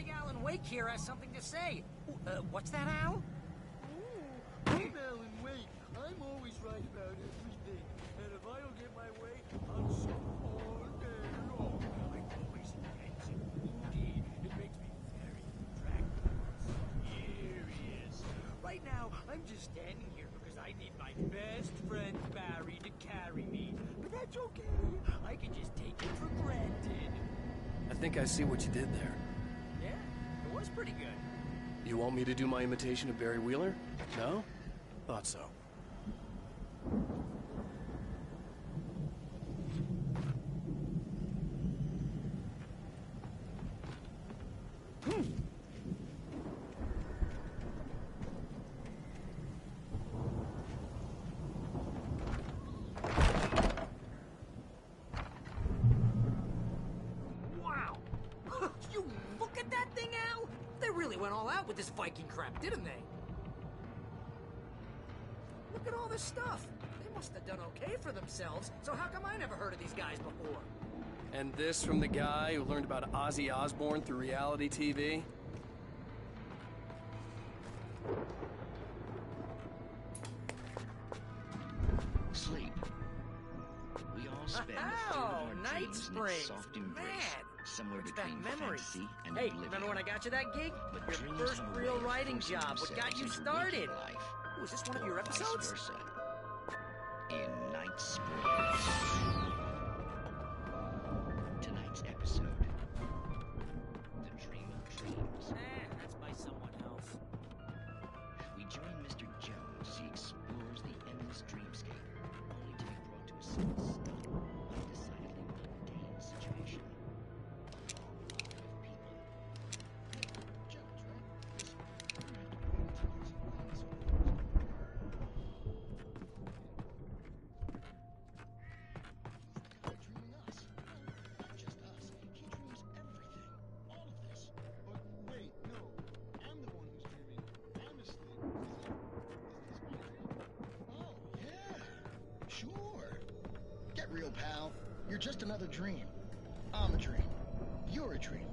Alanwake here has something to say. What's that, Al? I'm Alanwake. I'm always right about everything. And if I don't get my way, I'll suffer all day long. I'm always intense and moody. It makes me very attractive. Here he is. Right now, I'm just standing here because I need my best friend Barry to carry me. But that's okay. I can just take it for granted. I think I see what you did there. Yeah, it was pretty good. You want me to do my imitation of Barry Wheeler? No? Thought so. Wow! You look at that thing, Al! They really went all out with this Viking crap, didn't they? Look at all this stuff. They must have done okay for themselves, so how come I never heard of these guys before? And this from the guy who learned about Ozzy Osbourne through reality TV? Sleep. We all spend a third of our Night dreams in Springs. its soft embrace, Man, somewhere brings back between memories. fantasy and Hey, oblivion. remember when I got you that gig? But Your dreams first have a real way of writing forcing job. What got themselves you into started? waking life, Was this one of or your vice episodes? versa. In Night Springs. Tonight's episode: The Dream of Dreams. That's by someone else. We join Mr. Jones as he explores the endless dreamscape, only to be brought to a sudden stop by a decidedly mundane situation. You're just another dream. I'm a dream. You're a dream.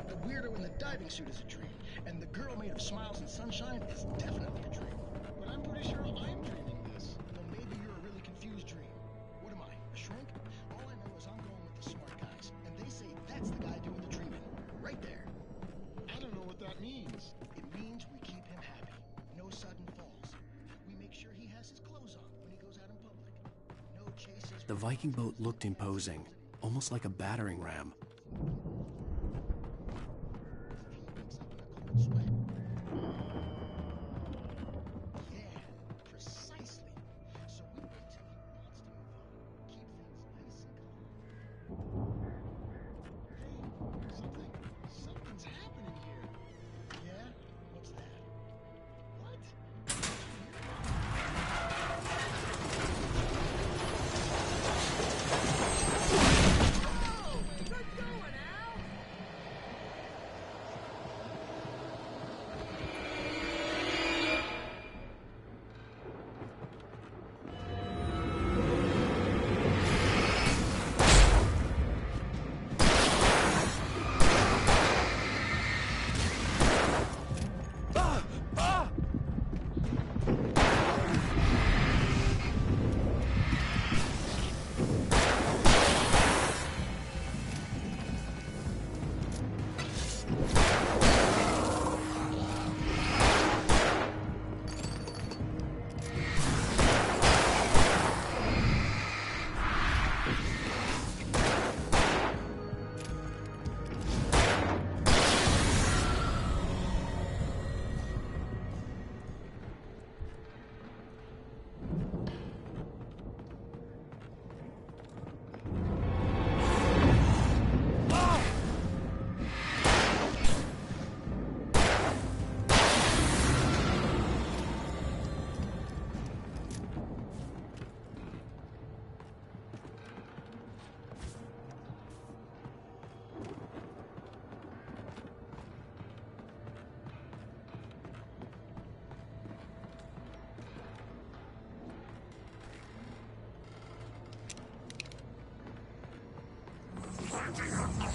The weirdo in the diving suit is a dream. And the girl made of smiles and sunshine is definitely a dream. But I'm pretty sure I'm dreaming this. Well, maybe you're a really confused dream. What am I, a shrink? All I know is I'm going with the smart guys. And they say that's the guy doing the dreaming. Right there. I don't know what that means. It means we keep him happy. No sudden falls. We make sure he has his clothes on when he goes out in public. No chases. The Viking boat looked imposing, almost like a battering ram. Yeah, precisely. So we wait till he wants to move on. Keep things nice and calm. Hey, something's happening here. Yeah? What's that? What?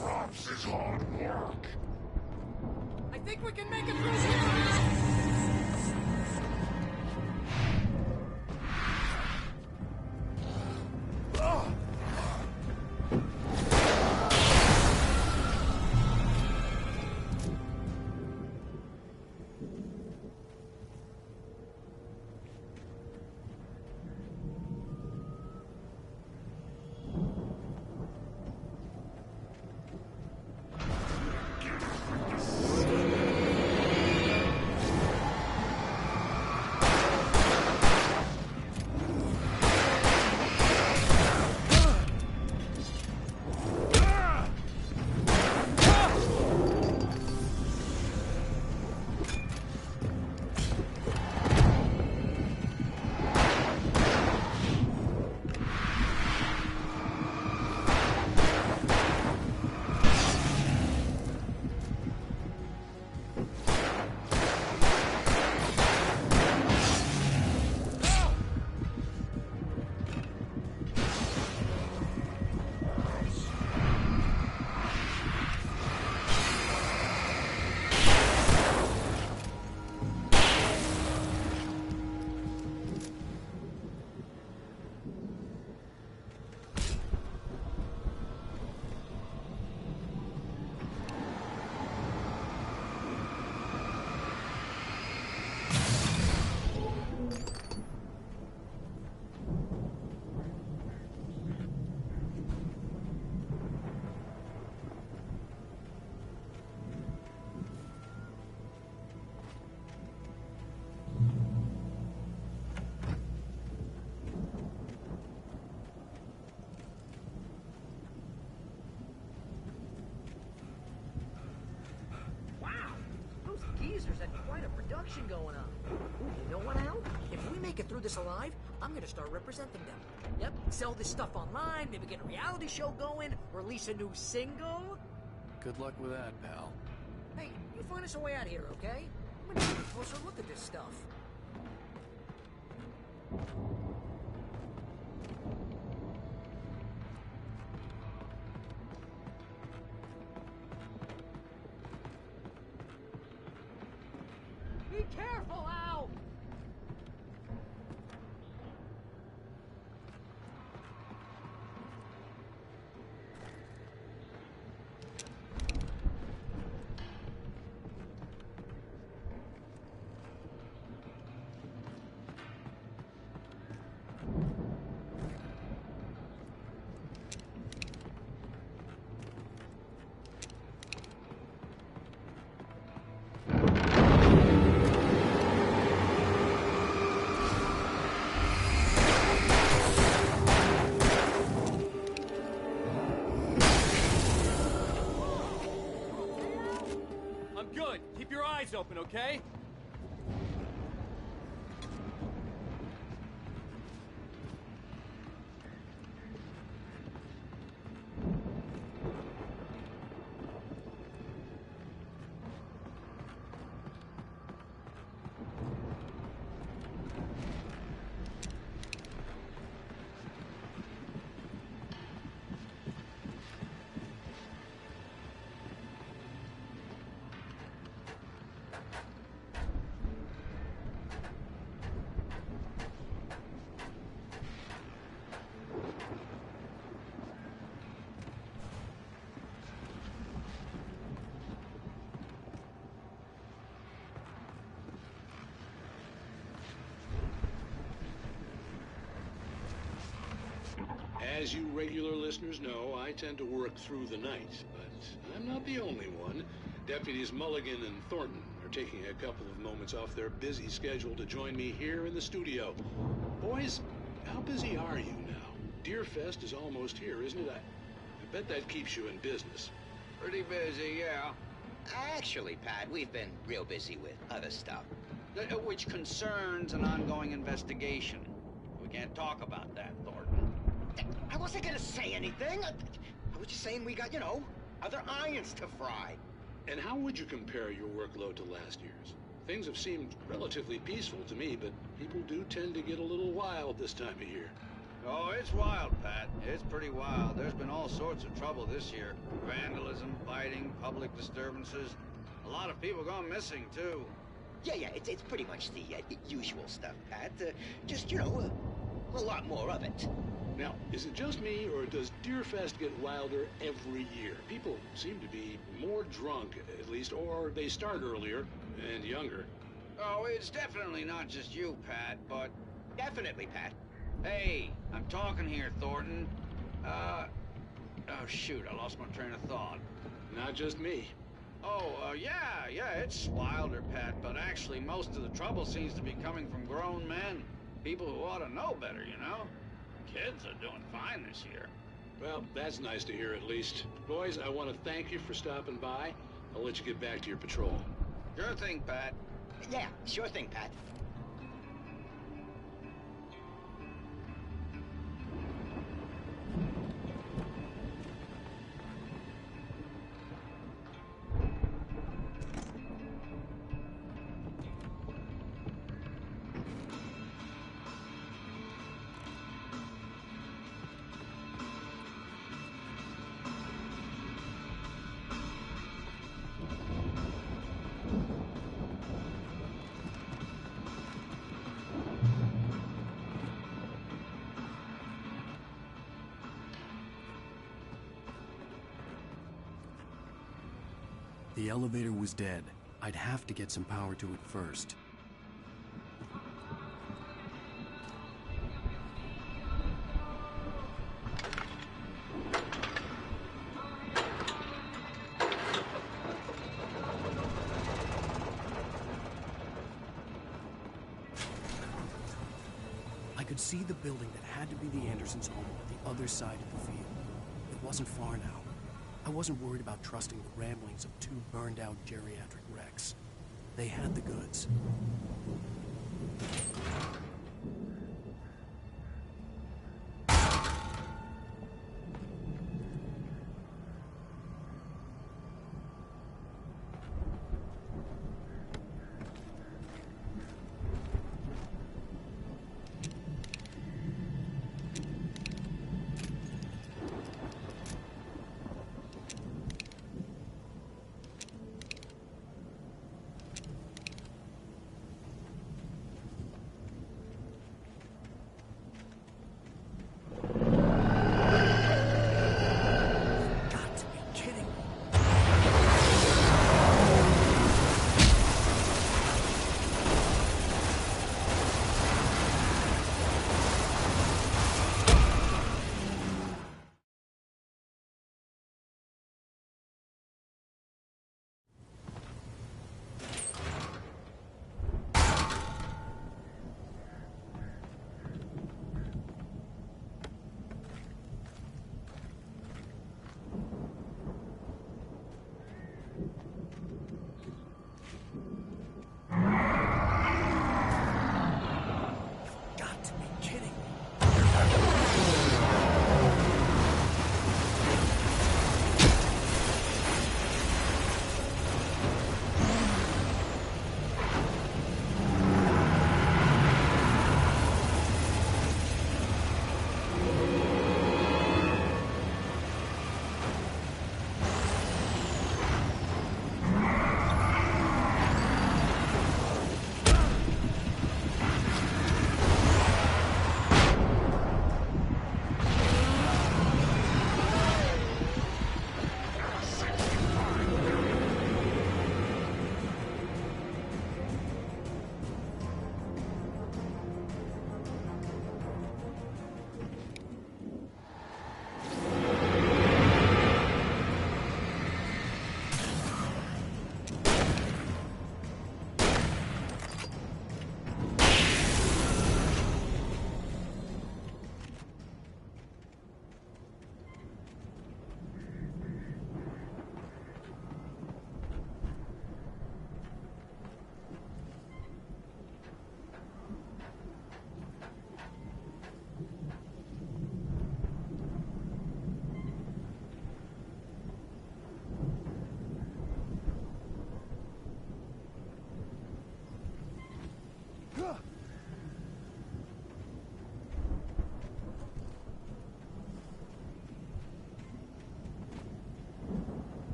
Crops is hard work. I think we can make it through here. Going on. Ooh, you know what, Al? If we make it through this alive, I'm gonna start representing them. Yep, sell this stuff online, maybe get a reality show going, release a new single. Good luck with that, pal. Hey, you find us a way out of here, okay? I'm gonna take a closer look at this stuff. Be careful, Al! I'm good. Keep your eyes open, okay? As you regular listeners know, I tend to work through the night, but I'm not the only one. Deputies Mulligan and Thornton are taking a couple of moments off their busy schedule to join me here in the studio. Boys, how busy are you now? Deerfest is almost here, isn't it? I bet that keeps you in business. Pretty busy, yeah. Actually, Pat, we've been real busy with other stuff, which concerns an ongoing investigation. We can't talk about that, Thornton. I wasn't gonna say anything. I was just saying we got, other irons to fry. And how would you compare your workload to last year's? Things have seemed relatively peaceful to me, but people do tend to get a little wild this time of year. Oh, it's wild, Pat. It's pretty wild. There's been all sorts of trouble this year. Vandalism, fighting, public disturbances. A lot of people gone missing, too. Yeah, it's pretty much the usual stuff, Pat. Just, a lot more of it. Now, is it just me, or does Deerfest get wilder every year? People seem to be more drunk, at least, or they start earlier and younger. Oh, it's definitely not just you, Pat, but... Definitely, Pat. Hey, I'm talking here, Thornton. Oh, shoot, I lost my train of thought. Not just me. Oh, yeah, it's wilder, Pat, but actually most of the trouble seems to be coming from grown men. People who ought to know better, Kids are doing fine this year. Well, that's nice to hear at least. Boys, I want to thank you for stopping by. I'll let you get back to your patrol. Sure thing, Pat. Yeah, sure thing, Pat. The elevator was dead. I'd have to get some power to it first. I could see the building that had to be the Andersons' home on the other side of the field. It wasn't far now. I wasn't worried about trusting the ramblings of two burned-out geriatric wrecks. They had the goods.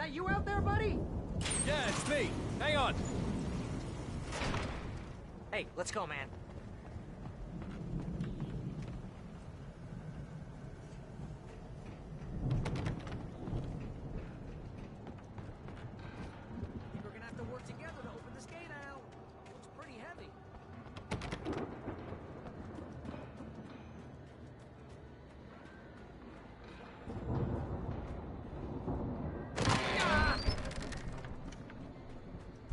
that you out there, buddy? Yeah, it's me. Hang on. Hey, let's go, man. We're gonna have to work together to open this gate, Al. Looks pretty heavy.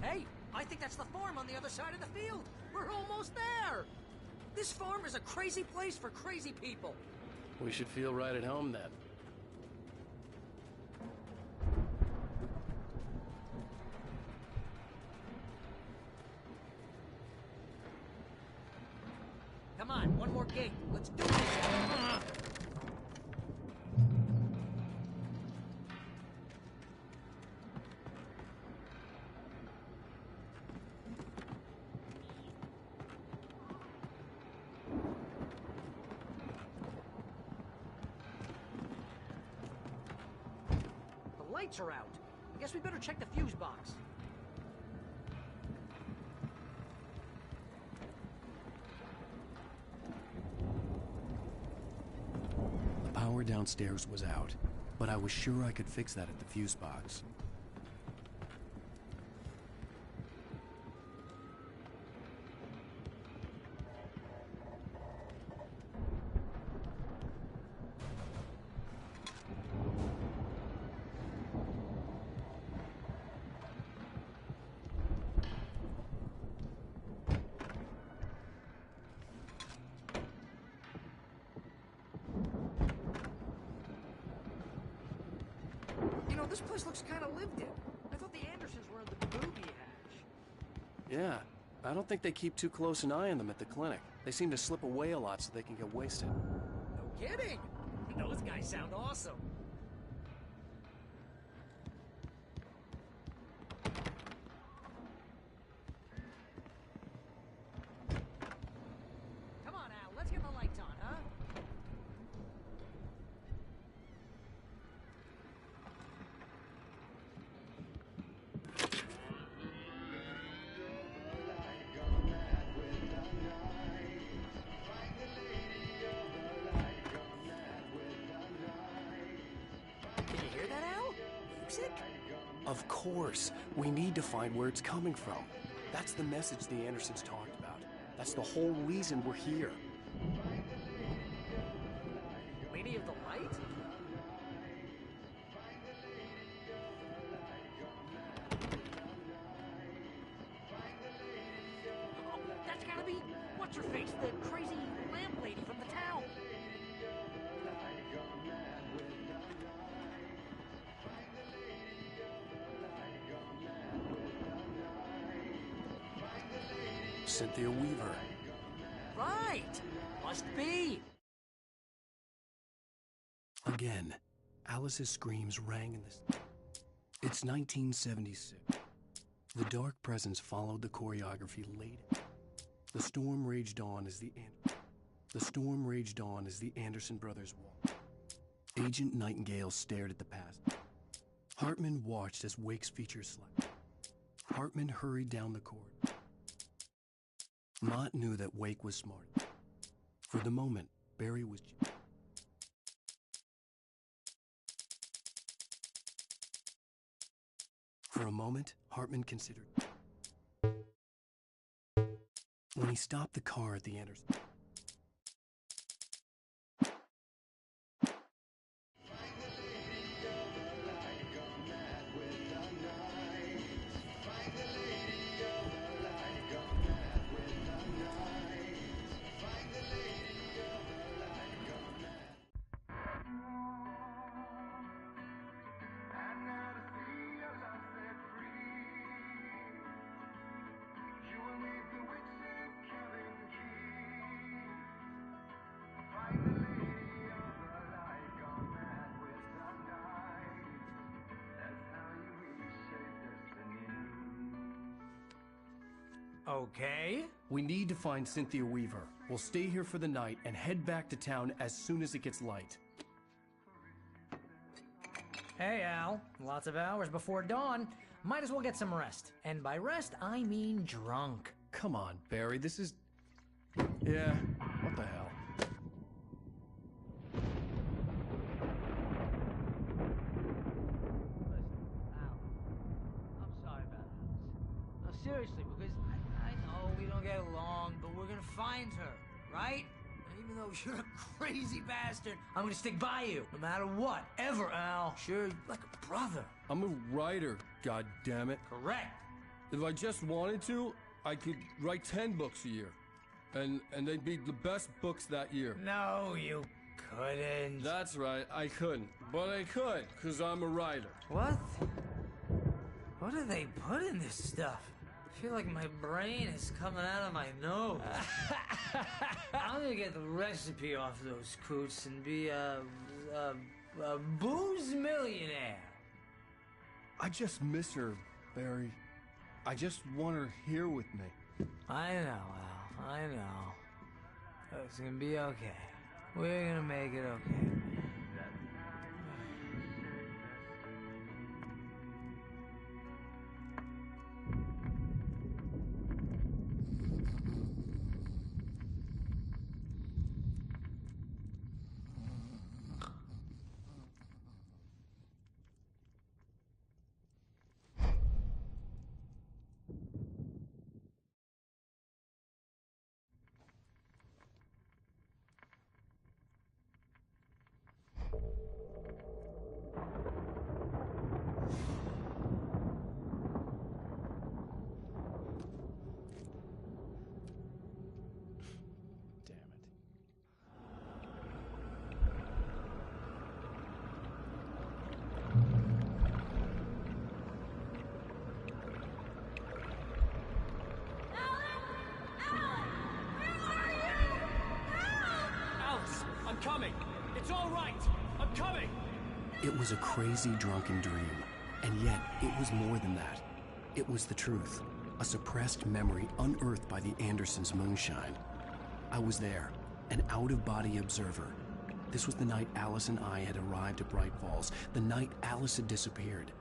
Hey, I think that's the farm on the other side of the field. We're almost there. This farm is a crazy place for crazy people. We should feel right at home then. Come on, one more gate. Let's do this. The lights are out. I guess we better check the fuse box. The power downstairs was out, but I was sure I could fix that at the fuse box. You know, this place looks kind of lived in. I thought the Andersons were in the booby hatch. Yeah, I don't think they keep too close an eye on them at the clinic. They seem to slip away a lot so they can get wasted. No kidding. Those guys sound awesome. Come on, Al. Let's get the lights on, huh? Can you hear that, Al? Music? Of course. We need to find where it's coming from. That's the message the Andersons talked about. That's the whole reason we're here. Lady of the Light? Oh, that's gotta be what's-her-face, the crazy lamp lady from the town. Cynthia Weaver. Right! Must be! Again, Alice's screams rang in this. It's 1976. The dark presence followed the choreography late. The storm raged on as the Anderson brothers walked. Agent Nightingale stared at the past. Hartman watched as Wake's features slept. Hartman hurried down the corridor. Mott knew that Wake was smart. For the moment, Barry was... For a moment, Hartman considered. When he stopped the car at the Anderson... Okay. We need to find Cynthia Weaver. We'll stay here for the night and head back to town as soon as it gets light. Hey, Al. Lots of hours before dawn. Might as well get some rest. And by rest, I mean drunk. Come on, Barry, this is... Yeah, what the hell? I'm sorry about Alice. No, seriously, because I know we don't get along, but we're gonna find her, right? And even though you're a crazy bastard, I'm gonna stick by you, no matter what, ever, Al. Sure, like a brother. I'm a writer, goddammit. Correct. If I just wanted to, I could write 10 books a year. And they'd be the best books that year. No, you couldn't. That's right, I couldn't. But I could, because I'm a writer. What? What do they put in this stuff? I feel like my brain is coming out of my nose. I'm gonna get the recipe off those coots and be a booze millionaire. I just miss her, Barry. I just want her here with me. I know, Al. I know. It's gonna be okay. We're gonna make it okay. I'm coming! It's all right! I'm coming! It was a crazy, drunken dream. And yet, it was more than that. It was the truth. A suppressed memory unearthed by the Andersons' moonshine. I was there, an out-of-body observer. This was the night Alice and I had arrived at Bright Falls, the night Alice had disappeared.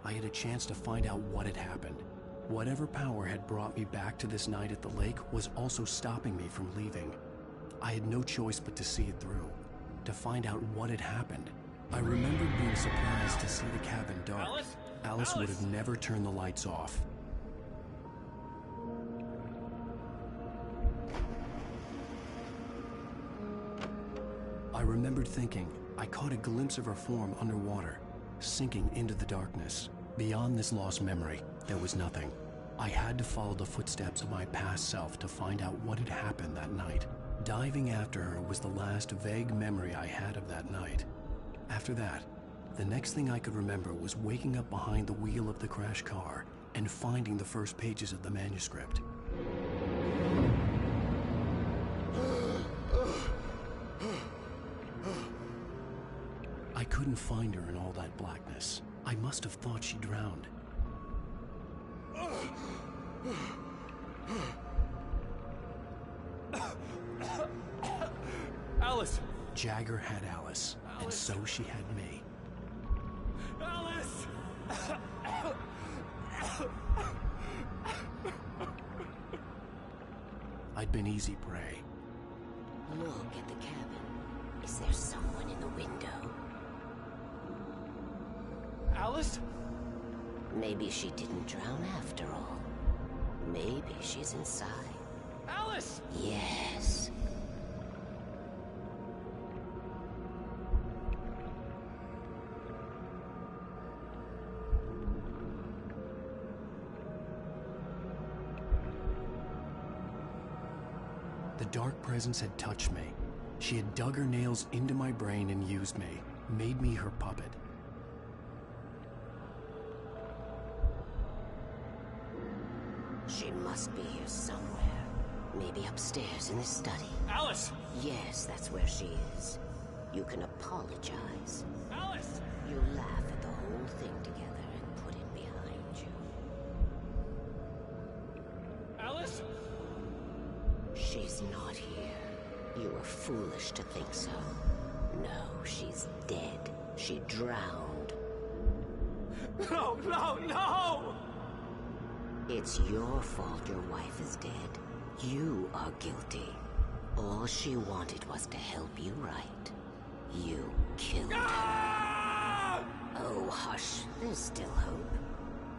I had a chance to find out what had happened. Whatever power had brought me back to this night at the lake was also stopping me from leaving. I had no choice but to see it through, to find out what had happened. I remembered being surprised to see the cabin dark. Alice would have never turned the lights off. I remembered thinking I caught a glimpse of her form underwater, sinking into the darkness. Beyond this lost memory, there was nothing. I had to follow the footsteps of my past self to find out what had happened that night. Diving after her was the last vague memory I had of that night. After that, the next thing I could remember was waking up behind the wheel of the crashed car and finding the first pages of the manuscript. I couldn't find her in all that blackness. I must have thought she drowned. Alice! Jagger had Alice, and so she had me. Alice! I'd been easy prey. Look at the cabin. Is there someone in the window? Alice? Maybe she didn't drown after all. Maybe she's inside. Alice! Yes. The dark presence had touched me. She had dug her nails into my brain and used me, made me her puppet. She must be here somewhere. Maybe upstairs in the study. Alice! Yes, that's where she is. You can apologize. Alice! You laugh at the whole thing together and put it behind you. Alice? She's not here. You were foolish to think so. No, she's dead. She drowned. No, no, no! It's your fault your wife is dead. You are guilty. All she wanted was to help you right. You killed her. Oh, hush. There's still hope.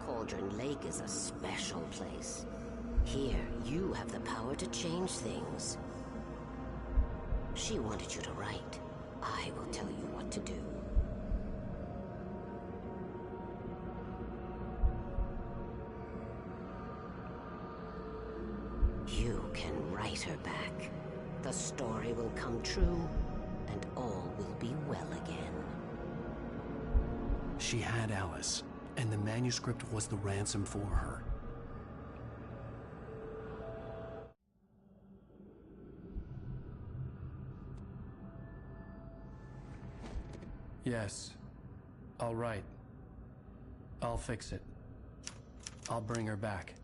Cauldron Lake is a special place. Here, you have the power to change things. She wanted you to write. I will tell you what to do. You can write her back. The story will come true, and all will be well again. She had Alice, and the manuscript was the ransom for her. Yes. All right. I'll fix it. I'll bring her back.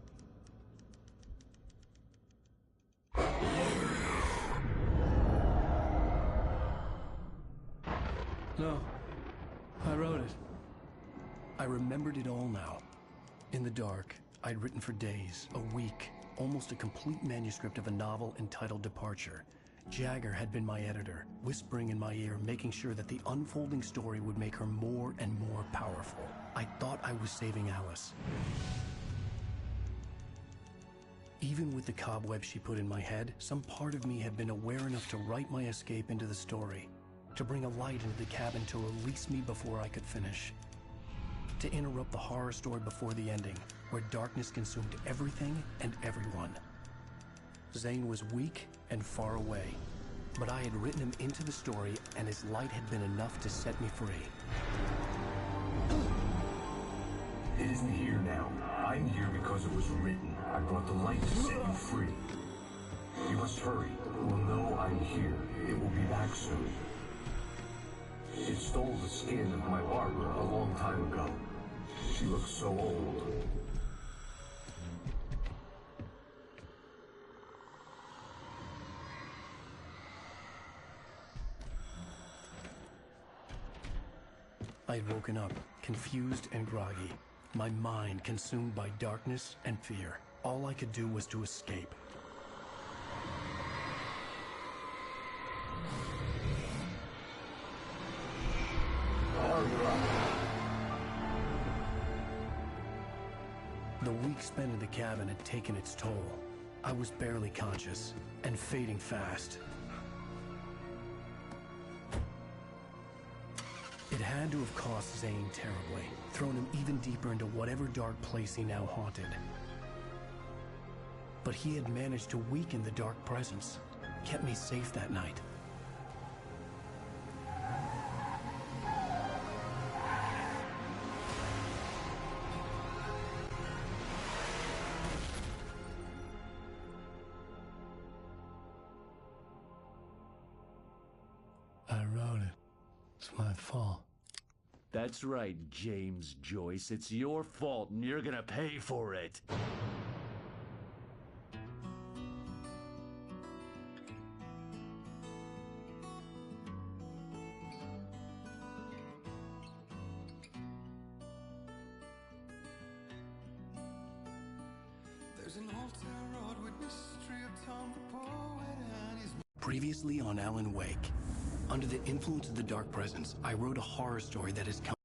No. I wrote it. I remembered it all now. In the dark, I'd written for days, a week, almost a complete manuscript of a novel entitled Departure. Jagger had been my editor, whispering in my ear, making sure that the unfolding story would make her more and more powerful. I thought I was saving Alice. Even with the cobweb she put in my head, some part of me had been aware enough to write my escape into the story, to bring a light into the cabin to release me before I could finish, to interrupt the horror story before the ending, where darkness consumed everything and everyone. Zane was weak and far away, but I had written him into the story, and his light had been enough to set me free. It isn't here now. I'm here because it was written. I brought the light to set you free. You must hurry. It will know I'm here. It will be back soon. It stole the skin of my Barbara a long time ago. She looks so old. I'd woken up, confused and groggy, my mind consumed by darkness and fear. All I could do was to escape. The week spent in the cabin had taken its toll. I was barely conscious, and fading fast. It had to have cost Zane terribly, thrown him even deeper into whatever dark place he now haunted. But he had managed to weaken the dark presence, kept me safe that night. I wrote it. It's my fault. That's right, James Joyce. It's your fault, and you're gonna pay for it. There's an old town road with mystery of Tom the poet and his... Previously on Alanwake. Under the influence of the dark presence, I wrote a horror story that has come